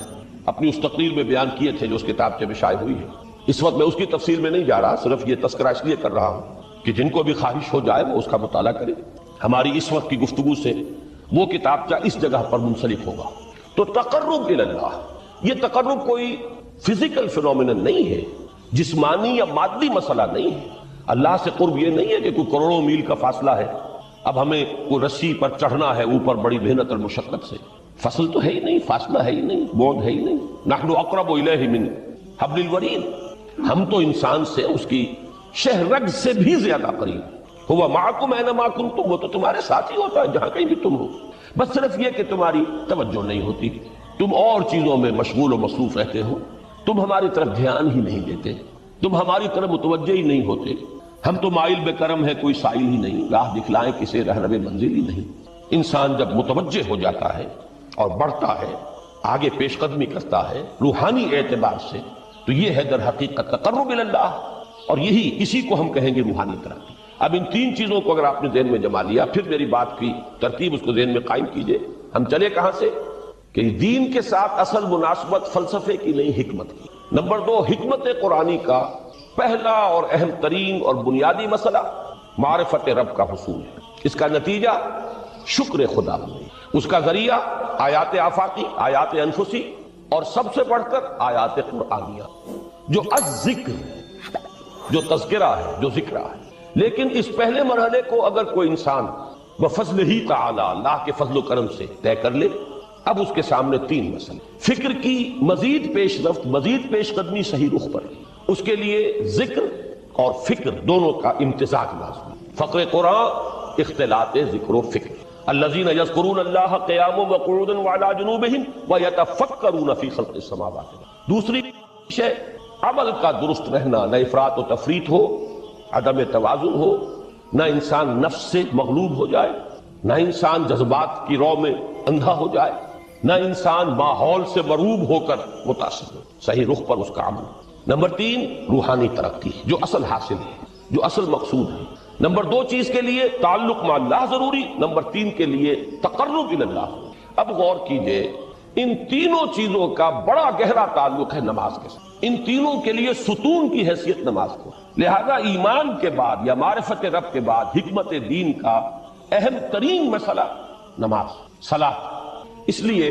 اپنی اس تقریر میں بیان کیے تھے جو اس کتاب میں شائع ہوئی ہے۔ اس وقت میں اس کی تفصیل میں نہیں جا رہا، صرف یہ تذکرہ اس لیے کر رہا ہوں کہ جن کو بھی خواہش ہو جائے وہ اس کا مطالعہ کرے۔ ہماری اس وقت کی گفتگو سے وہ کتابچہ اس جگہ پر منسلک ہوگا۔ تو تقرب الی اللہ، یہ تقرب کوئی فزیکل فینومینن نہیں ہے، جسمانی یا مادی مسئلہ نہیں ہے۔ اللہ سے قرب یہ نہیں ہے کہ کوئی کروڑوں میل کا فاصلہ ہے، اب ہمیں کوئی رسی پر چڑھنا ہے اوپر بڑی محنت اور مشقت سے، فصل تو ہے ہی نہیں، فاصلہ ہے ہی نہیں، بعد ہے ہی نہیں۔ نحن اقرب الیہ من حبل الورید، ہم تو انسان سے اس کی شہرگ سے بھی زیادہ قریب، ہوا معکم اینما کنتم، وہ تو تمہارے ساتھ ہی ہوتا ہے جہاں کہیں بھی تم ہو، بس صرف یہ کہ تمہاری توجہ نہیں ہوتی، تم اور چیزوں میں مشغول و مصروف رہتے ہو، تم ہماری طرف دھیان ہی نہیں دیتے، تم ہماری طرف متوجہ ہی نہیں ہوتے۔ ہم تو مائل بے کرم ہے، کوئی سائل ہی نہیں، راہ دکھلائیں کسے رہنم منزل ہی نہیں۔ انسان جب متوجہ ہو جاتا ہے اور بڑھتا ہے، آگے پیش قدمی کرتا ہے روحانی اعتبار سے، تو یہ ہے در حقیقت تقرب اللہ، اور یہی اسی کو ہم کہیں گے روحانی ترقی۔ اب ان تین چیزوں کو اگر آپ نے ذہن میں جما لیا، پھر میری بات کی ترتیب اس کو ذہن میں قائم کیجئے۔ ہم چلے کہاں سے؟ کہ دین کے ساتھ اصل مناسبت فلسفے کی نہیں، حکمت کی۔ نمبر 2، حکمت قرآنی کا پہلا اور اہم ترین اور بنیادی مسئلہ معرفت رب کا حصول ہے، اس کا نتیجہ شکر خدا، اس کا ذریعہ آیات آفاقی، آیات انفسی، اور سب سے بڑھ کر آیات قرآنیہ، جو الذکر، جو تذکرہ ہے، جو ذکرہ ہے۔ لیکن اس پہلے مرحلے کو اگر کوئی انسان بفضل ہی تعالی، اللہ کے فضل و کرم سے طے کر لے، اب اس کے سامنے تین مسئلے، فکر کی مزید پیش رفت، مزید پیش قدمی صحیح رخ پر، اس کے لیے ذکر اور فکر دونوں کا امتزاج لازمی۔ فقر قرآن اختلاط ذکر و فکر، الذین یذکرون اللہ قیاما وقعودا وعلی جنوبہم ویتفکرون فی خلق السماوات۔ دوسری شے عمل کا درست رہنا، نہ افراط و تفریط ہو، عدم توازن ہو، نہ انسان نفس سے مغلوب ہو جائے، نہ انسان جذبات کی رو میں اندھا ہو جائے، نہ انسان ماحول سے مرعوب ہو کر متاثر ہو، صحیح رخ پر اس کا عمل۔ نمبر 3، روحانی ترقی، جو اصل حاصل ہے، جو اصل مقصود ہے۔ نمبر 2 چیز کے لیے تعلق مع اللہ ضروری، نمبر 3 کے لیے تقرب الی اللہ۔ اب غور کیجئے، ان تینوں چیزوں کا بڑا گہرا تعلق ہے نماز کے ساتھ، ان تینوں کے لیے ستون کی حیثیت نماز کو۔ لہذا ایمان کے بعد یا معرفت رب کے بعد حکمت دین کا اہم ترین مسئلہ نماز، صلاۃ، اس لیے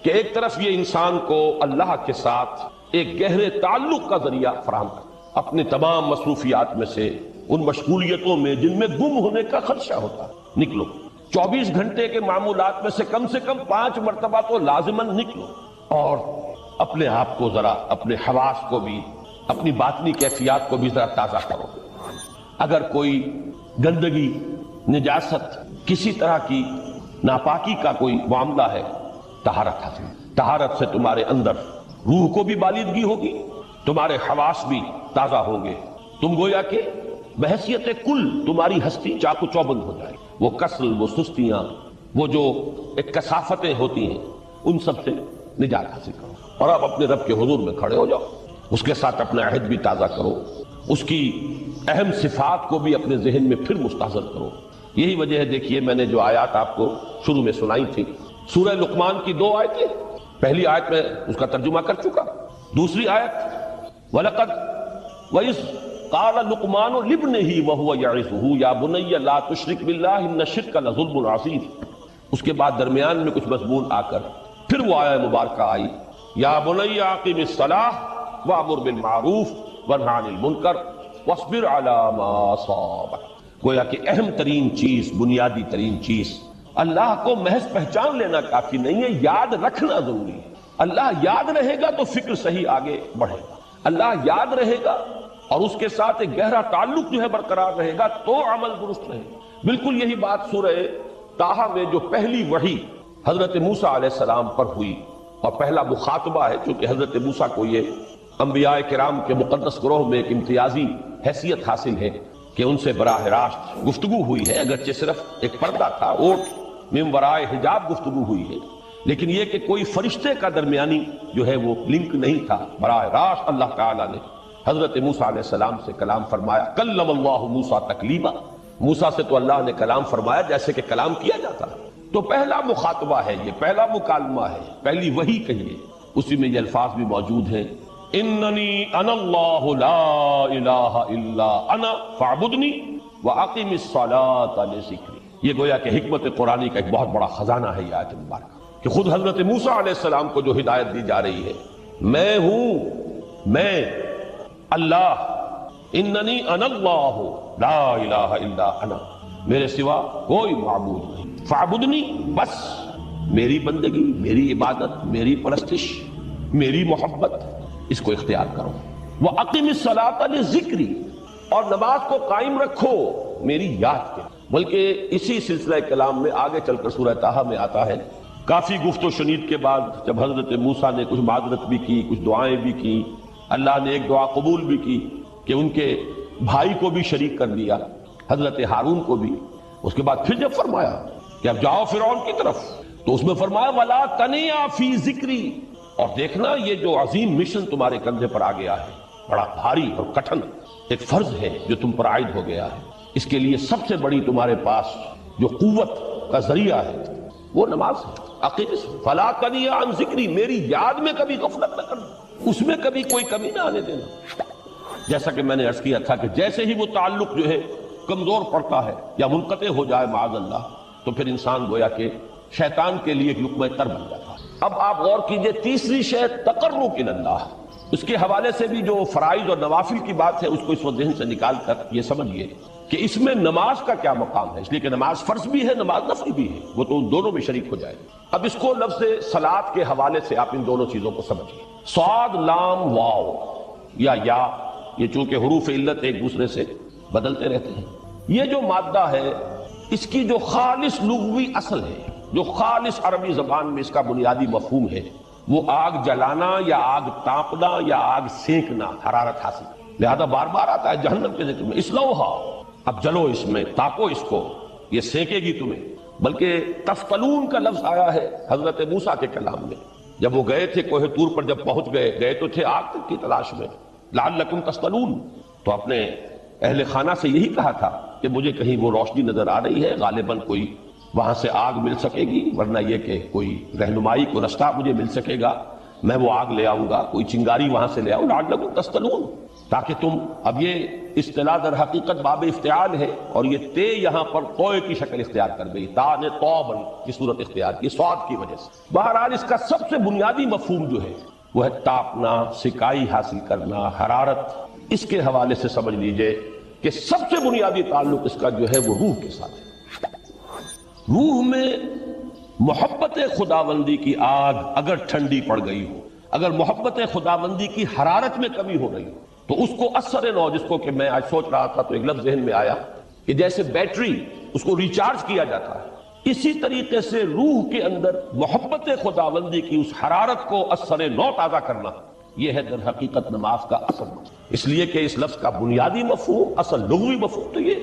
کہ ایک طرف یہ انسان کو اللہ کے ساتھ ایک گہرے تعلق کا ذریعہ فراہم کرتا، اپنے تمام مصروفیات میں سے، ان مشغولیتوں میں جن میں گم ہونے کا خدشہ ہوتا ہے، نکلو۔ 24 گھنٹے کے معمولات میں سے کم 5 مرتبہ تو لازماً نکلو، اور اپنے آپ کو ذرا، اپنے حواس کو بھی، اپنی باطنی کیفیات کو بھی ذرا تازہ کرو۔ اگر کوئی گندگی، نجاست، کسی طرح کی ناپاکی کا کوئی معاملہ ہے، طہارت حاصل، طہارت سے تمہارے اندر روح کو بھی بالیدگی ہوگی، تمہارے حواس بھی تازہ ہوں گے، تم گویا کہ بحیثیت کل تمہاری ہستی چاق و چوبند ہو جائے، وہ کسل، وہ سستیاں، وہ جو ایک کثافتیں ہوتی ہیں، ان سب سے نجات حاصل کرو، اور اب اپنے رب کے حضور میں کھڑے ہو جاؤ، اس کے ساتھ اپنا عہد بھی تازہ کرو، اس کی اہم صفات کو بھی اپنے ذہن میں پھر مستحضر کرو۔ یہی وجہ ہے، دیکھیے میں نے جو آیات آپ کو شروع میں سنائی تھی، سورہ لقمان کی 2 آیتیں، پہلی آیت میں اس کا ترجمہ کر چکا، دوسری آیت وَلَقَدْ وَإِذْ قَالَ لُقْمَانُ لِابْنِهِ وَهُوَ يَعِظُهُ يَا بُنَيَّ لَا تُشْرِكْ بِاللَّهِ إِنَّ الشِّرْكَ لَظُلْمٌ عَظِيمٌ۔ اس کے بعد درمیان میں کچھ مضمون آ کر پھر وہ آیہ مبارکہ آئی، یا بنی اقم الصلاۃ وامر بالمعروف وانہی عن المنکر واصبر علی ما اصابک۔ گویا کہ اہم ترین چیز، بنیادی ترین چیز، اللہ کو محض پہچان لینا کافی نہیں ہے، یاد رکھنا ضروری ہے۔ اللہ یاد رہے گا تو فکر صحیح آگے بڑھے گا، اللہ یاد رہے گا اور اس کے ساتھ ایک گہرا تعلق جو ہے برقرار رہے گا تو عمل درست رہے گا۔ بالکل یہی بات سورہ طٰہٰ میں جو پہلی وحی حضرت موسیٰ علیہ السلام پر ہوئی، اور پہلا مخاطبہ ہے چونکہ حضرت موسیٰ کو یہ انبیاء کرام کے مقدس گروہ میں ایک امتیازی حیثیت حاصل ہے کہ ان سے براہ راست گفتگو ہوئی ہے، اگرچہ صرف ایک پردہ تھا، اوٹ من ورائے حجاب گفتگو ہوئی ہے، لیکن یہ کہ کوئی فرشتے کا درمیانی جو ہے وہ لنک نہیں تھا، براہ راست اللہ تعالیٰ نے حضرت موسیٰ علیہ السلام سے کلام فرمایا۔ کلم اللہ موسیٰ تکلیما، موسیٰ سے تو اللہ نے کلام فرمایا جیسے کہ کلام کیا جاتا ہے۔ تو پہلا مخاطبہ ہے، یہ پہلا مکالمہ ہے، پہلی وحی کہیے، اسی میں یہ الفاظ بھی موجود ہیں، اننی انا اللہ لا الہ الا انا فاعبدنی واقم الصلاۃ لذکری۔ یہ گویا کہ حکمت قرآنی کا ایک بہت بڑا خزانہ ہے یہ آیت مبارکہ، کہ خود حضرت موسیٰ علیہ السلام کو جو ہدایت دی جا رہی ہے، میں ہوں، میں اللہ، اننی انا اللہ لا الہ الا انا، میرے سوا کوئی معبود نہیں، فاعبدنی، بس میری بندگی، میری عبادت، میری پرستش، میری محبت، اس کو اختیار کرو۔ وَأَقِمِ الصَّلَاةَ لِذِكْرِي، اور نماز کو قائم رکھو میری یاد کے. بلکہ اسی سلسلہ کلام میں آگے چل کر سورہ طٰہٰ میں آتا ہے، کافی گفت و شنید کے بعد جب حضرت موسیٰ نے کچھ معذرت بھی کی، کچھ دعائیں بھی کی، اللہ نے ایک دعا قبول بھی کی کہ ان کے بھائی کو بھی شریک کر دیا، حضرت ہارون کو بھی. اس کے بعد پھر جب فرمایا کہ اب جاؤ فرعون کی طرف، تو اس میں فرمایا وَلَا تَنِيَا فِي ذِكْرِي، اور دیکھنا یہ جو عظیم مشن تمہارے کندھے پر آ گیا ہے، بڑا بھاری اور کٹھن ایک فرض ہے جو تم پر عائد ہو گیا ہے، اس کے لیے سب سے بڑی تمہارے پاس جو قوت کا ذریعہ ہے وہ نماز ہے. عقیدہ فَلَا تَنِيَا عَنْ ذِكْرِي، میری یاد میں کبھی غفلت نہ کرنا، اس میں کبھی کوئی کمی نہ آنے دینا. جیسا کہ میں نے عرض کیا تھا کہ جیسے ہی وہ تعلق جو ہے کمزور پڑتا ہے یا منقطع ہو جائے معاذ اللہ، تو پھر انسان گویا کہ شیطان کے لیے ایک لقمہ تر بن جاتا ہے. اب آپ غور کیجئے، تیسری شے تقرب الی اللہ، اس کے حوالے سے بھی جو فرائض اور نوافل کی بات ہے اس کو اس وقت ذہن سے نکال کر یہ سمجھیے کہ اس میں نماز کا کیا مقام ہے، اس لیے کہ نماز فرض بھی ہے، نماز نفل بھی ہے، وہ تو ان دونوں میں شریک ہو جائے. اب اس کو لفظ صلاۃ کے حوالے سے آپ ان دونوں چیزوں کو سمجھیے. صاد لام واو یا یہ چونکہ حروف علت ایک دوسرے سے بدلتے رہتے ہیں، یہ جو مادہ ہے اس کی جو خالص لغوی اصل ہے، جو خالص عربی زبان میں اس کا بنیادی مفہوم ہے، وہ آگ جلانا یا آگ تاپنا یا آگ سینکنا، حرارت حاصل. لہذا بار بار آتا ہے جہنم کے ذکر میں اسلوہا، اب جلو اس میں، تاپو اس کو، یہ سینکے گی تمہیں. بلکہ تفتلون کا لفظ آیا ہے حضرت موسیٰ کے کلام میں، جب وہ گئے تھے کوہ طور پر، جب پہنچ گئے تو تھے آگ کی تلاش میں، لعلکم تفتلون، تو اپنے اہل خانہ سے یہی کہا تھا کہ مجھے کہیں وہ روشنی نظر آ رہی ہے، غالباً کوئی وہاں سے آگ مل سکے گی، ورنہ یہ کہ کوئی رہنمائی کو رستہ مجھے مل سکے گا، میں وہ آگ لے آؤں گا، کوئی چنگاری وہاں سے لے آؤں، لعلکم تفتلون، تاکہ تم. اب یہ اصطلاح در حقیقت باب افتعال ہے، اور یہ تے یہاں پر توئے کی شکل اختیار کر گئی، تا نے توبن کی صورت اختیار کی صاد کی وجہ سے. بہرحال اس کا سب سے بنیادی مفہوم جو ہے وہ ہے تاپنا، سکائی حاصل کرنا، حرارت. اس کے حوالے سے سمجھ لیجئے کہ سب سے بنیادی تعلق اس کا جو ہے وہ روح کے ساتھ ہے. روح میں محبت خداوندی کی آگ اگر ٹھنڈی پڑ گئی ہو، اگر محبت خداوندی کی حرارت میں کمی ہو رہی ہو، تو اس کو اثر نو، جس کو کہ میں آج سوچ رہا تھا تو ایک لفظ ذہن میں آیا کہ جیسے بیٹری اس کو ریچارج کیا جاتا ہے، اسی طریقے سے روح کے اندر محبت خداوندی کی اس حرارت کو اثر نو تازہ کرنا، یہ ہے در حقیقت نماز کا اصل مقصد. اس لیے کہ اس لفظ کا بنیادی مفہوم، اصل لغوی مفہوم تو یہ،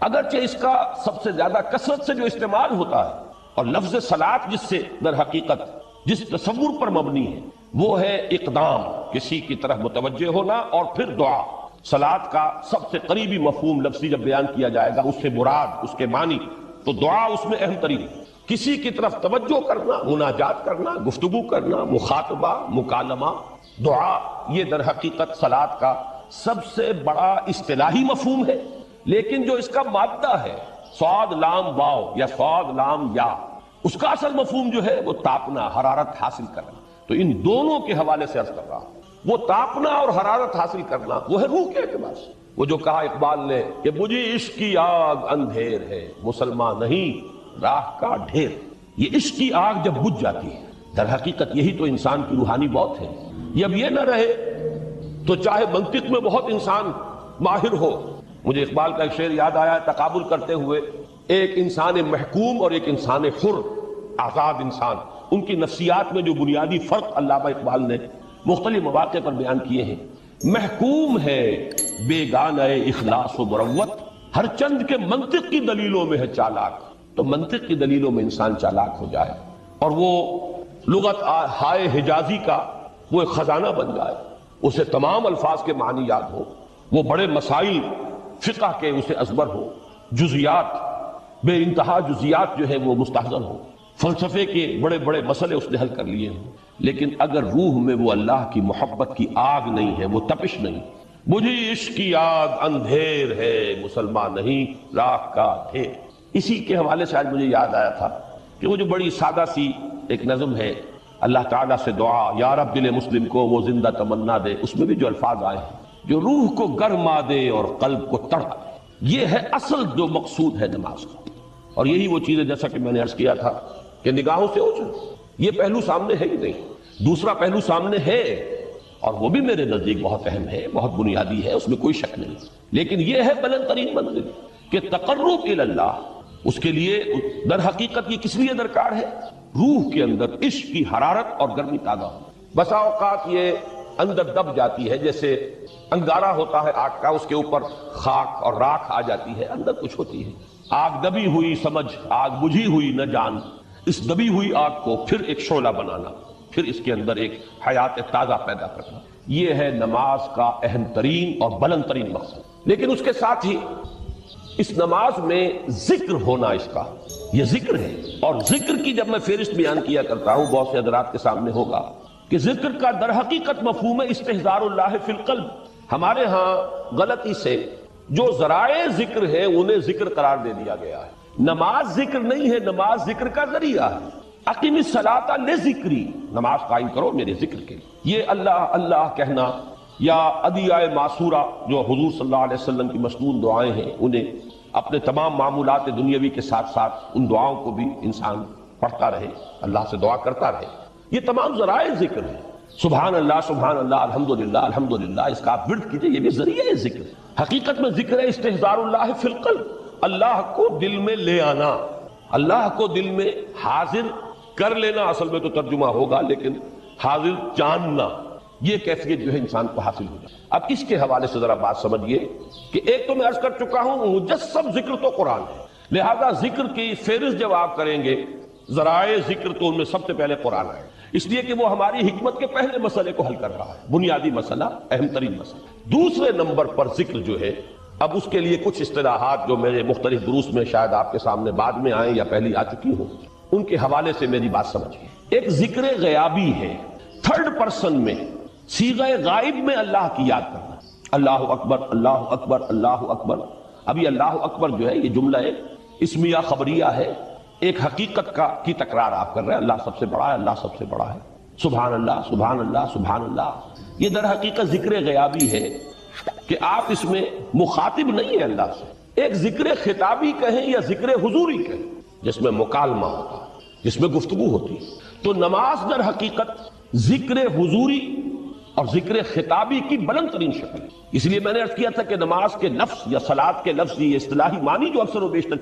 اگرچہ اس کا سب سے زیادہ کثرت سے جو استعمال ہوتا ہے، اور لفظ صلاۃ جس سے در حقیقت جس تصور پر مبنی ہے وہ ہے اقدام، کسی کی طرف متوجہ ہونا، اور پھر دعا. صلاۃ کا سب سے قریبی مفہوم لفظی جب بیان کیا جائے گا، اس سے مراد، اس کے معنی، تو دعا اس میں اہم ترین، کسی کی طرف توجہ کرنا، مناجات کرنا، گفتگو کرنا، مخاطبہ، مکالمہ، دعا، یہ در حقیقت صلاۃ کا سب سے بڑا اصطلاحی مفہوم ہے. لیکن جو اس کا مادہ ہے صاد لام واو یا صاد لام یا، اس کا اصل مفہوم جو ہے وہ تاپنا، حرارت حاصل کرنا. تو ان دونوں کے حوالے سے عرض کر رہا ہوں، وہ تاپنا اور حرارت حاصل کرنا وہ ہے روح کے اعتبار سے. وہ جو کہا اقبال نے کہ مجھے عشق کی آگ اندھیر ہے، مسلمان نہیں راہ کا ڈھیر. یہ عشق کی آگ جب بجھ جاتی ہے، در حقیقت یہی تو انسان کی روحانی موت ہے. یہ اب یہ نہ رہے تو چاہے منطق میں بہت انسان ماہر ہو. مجھے اقبال کا ایک شعر یاد آیا تقابل کرتے ہوئے، ایک انسان محکوم اور ایک انسان حر، آزاد انسان، ان کی نفسیات میں جو بنیادی فرق علامہ اقبال نے مختلف مواقع پر بیان کیے ہیں. محکوم ہے بیگانہ اخلاص و مروت، ہر چند کے منطق کی دلیلوں میں ہے چالاک. تو منطق کی دلیلوں میں انسان چالاک ہو جائے اور وہ لغت ہائے حجازی کا وہ ایک خزانہ بن جائے، اسے تمام الفاظ کے معنی یاد ہو، وہ بڑے مسائل فقہ کے اسے ازبر ہو، جزیات، بے انتہا جزیات جو ہے وہ مستحضر ہو، فلسفے کے بڑے بڑے مسئلے اس نے حل کر لیے ہوں. لیکن اگر روح میں وہ اللہ کی محبت کی آگ نہیں ہے، وہ تپش نہیں، مجھے عشق کی آگ اندھیر ہے، مسلمان نہیں راہ کا ڈھیر. اسی کے حوالے سے آج مجھے یاد آیا تھا کہ وہ جو بڑی سادہ سی ایک نظم ہے، اللہ تعالیٰ سے دعا یا رب دل مسلم کو وہ زندہ تمنا دے، اس میں بھی جو الفاظ آئے ہیں، جو روح کو گرما دے اور قلب کو تڑپا دے، یہ ہے اصل جو مقصود ہے نماز کا. اور یہی وہ چیز ہے جیسا کہ میں نے عرض کیا تھا کہ نگاہوں سے اوجھل، یہ پہلو سامنے ہے ہی نہیں. دوسرا پہلو سامنے ہے اور وہ بھی میرے نزدیک بہت اہم ہے، بہت بنیادی ہے، اس میں کوئی شک نہیں، لیکن یہ ہے بلند ترین منزل کہ تقرب الی اللہ، اس کے لیے در حقیقت یہ کس لیے درکار ہے؟ روح کے اندر عشق کی حرارت اور گرمی تازہ ہو۔ بسا اوقات یہ اندر دب جاتی ہے، جیسے انگارہ ہوتا ہے آگ کا، اس کے اوپر خاک اور راکھ آ جاتی ہے، اندر کچھ ہوتی ہے۔ آگ دبی ہوئی سمجھ، آگ بجھی ہوئی نہ جان، اس دبی ہوئی آگ کو پھر ایک شعلہ بنانا، پھر اس کے اندر ایک حیات تازہ پیدا کرنا، یہ ہے نماز کا اہم ترین اور بلند ترین مقصد۔ لیکن اس کے ساتھ ہی اس نماز میں ذکر ہونا، اس کا یہ ذکر ہے، اور ذکر کی جب میں فہرست بیان کیا کرتا ہوں بہت سے حضرات کے سامنے ہوگا کہ ذکر کا در حقیقت مفہوم ہے استحضار اللہ فی القلب۔ ہمارے ہاں غلطی سے جو ذرائع ذکر ہیں انہیں ذکر قرار دے دیا گیا ہے۔ نماز ذکر نہیں ہے، نماز ذکر کا ذریعہ ہے۔ اقیم الصلاۃ لذکری، نماز قائم کرو میرے ذکر کے لیے۔ یہ اللہ اللہ کہنا یا ادعیائے معصورہ جو حضور صلی اللہ علیہ وسلم کی مسنون دعائیں ہیں، انہیں اپنے تمام معمولات دنیاوی کے ساتھ ساتھ ان دعاؤں کو بھی انسان پڑھتا رہے، اللہ سے دعا کرتا رہے، یہ تمام ذرائع ذکر ہیں۔ سبحان اللہ الحمدللہ الحمدللہ، اس کا آپ ورد کیجئے، یہ بھی ذریعہ ذکر ہے۔ حقیقت میں ذکر ہے استحضار اللہ فی القلب، اللہ کو دل میں لے آنا، اللہ کو دل میں حاضر کر لینا، اصل میں تو ترجمہ ہوگا لیکن حاضر جاننا، یہ کیفیت جو ہے انسان کو حاصل ہو جائے۔ اب اس کے حوالے سے ذرا بات سمجھیے کہ ایک تو میں عرض کر چکا ہوں مجسم ذکر تو قرآن ہے، لہذا ذکر کی فہرست جب آپ کریں گے ذرائع ذکر تو ان میں سب سے پہلے قرآن ہے، اس لیے کہ وہ ہماری حکمت کے پہلے مسئلے کو حل کر رہا ہے، بنیادی مسئلہ، اہم ترین مسئلہ۔ دوسرے نمبر پر ذکر جو ہے، اب اس کے لیے کچھ اصطلاحات جو میرے مختلف دروس میں شاید آپ کے سامنے بعد میں آئیں یا پہلی آ چکی ہوں، ان کے حوالے سے میری بات سمجھیے۔ ایک ذکر غیابی ہے، تھرڈ پرسن میں، صیغہ غائب میں اللہ کی یاد کرنا، اللہ اکبر اللہ اکبر اللہ اکبر۔ ابھی اللہ اکبر جو ہے یہ جملہ اسمیہ خبریہ ہے، ایک حقیقت کی تکرار آپ کر رہے ہیں، اللہ سب سے بڑا ہے، اللہ سب سے بڑا ہے، سبحان اللہ سبحان اللہ سبحان اللہ۔ یہ در حقیقت ذکر غیابی ہے کہ آپ اس میں مخاطب نہیں ہے اللہ سے، ایک ذکر خطابی کہیں یا ذکر حضوری کہیں جس میں مکالمہ ہوتا ہے، جس میں گفتگو ہوتی ہے۔ تو نماز در حقیقت ذکر حضوری اور ذکر خطابی کی بلند ترین شکل ہے۔ اس لیے میں نے عرض کیا تھا کہ نماز کے لفظ یا صلاۃ کے لفظ، یہ اصطلاحی معنی جو اکثر و بیشتر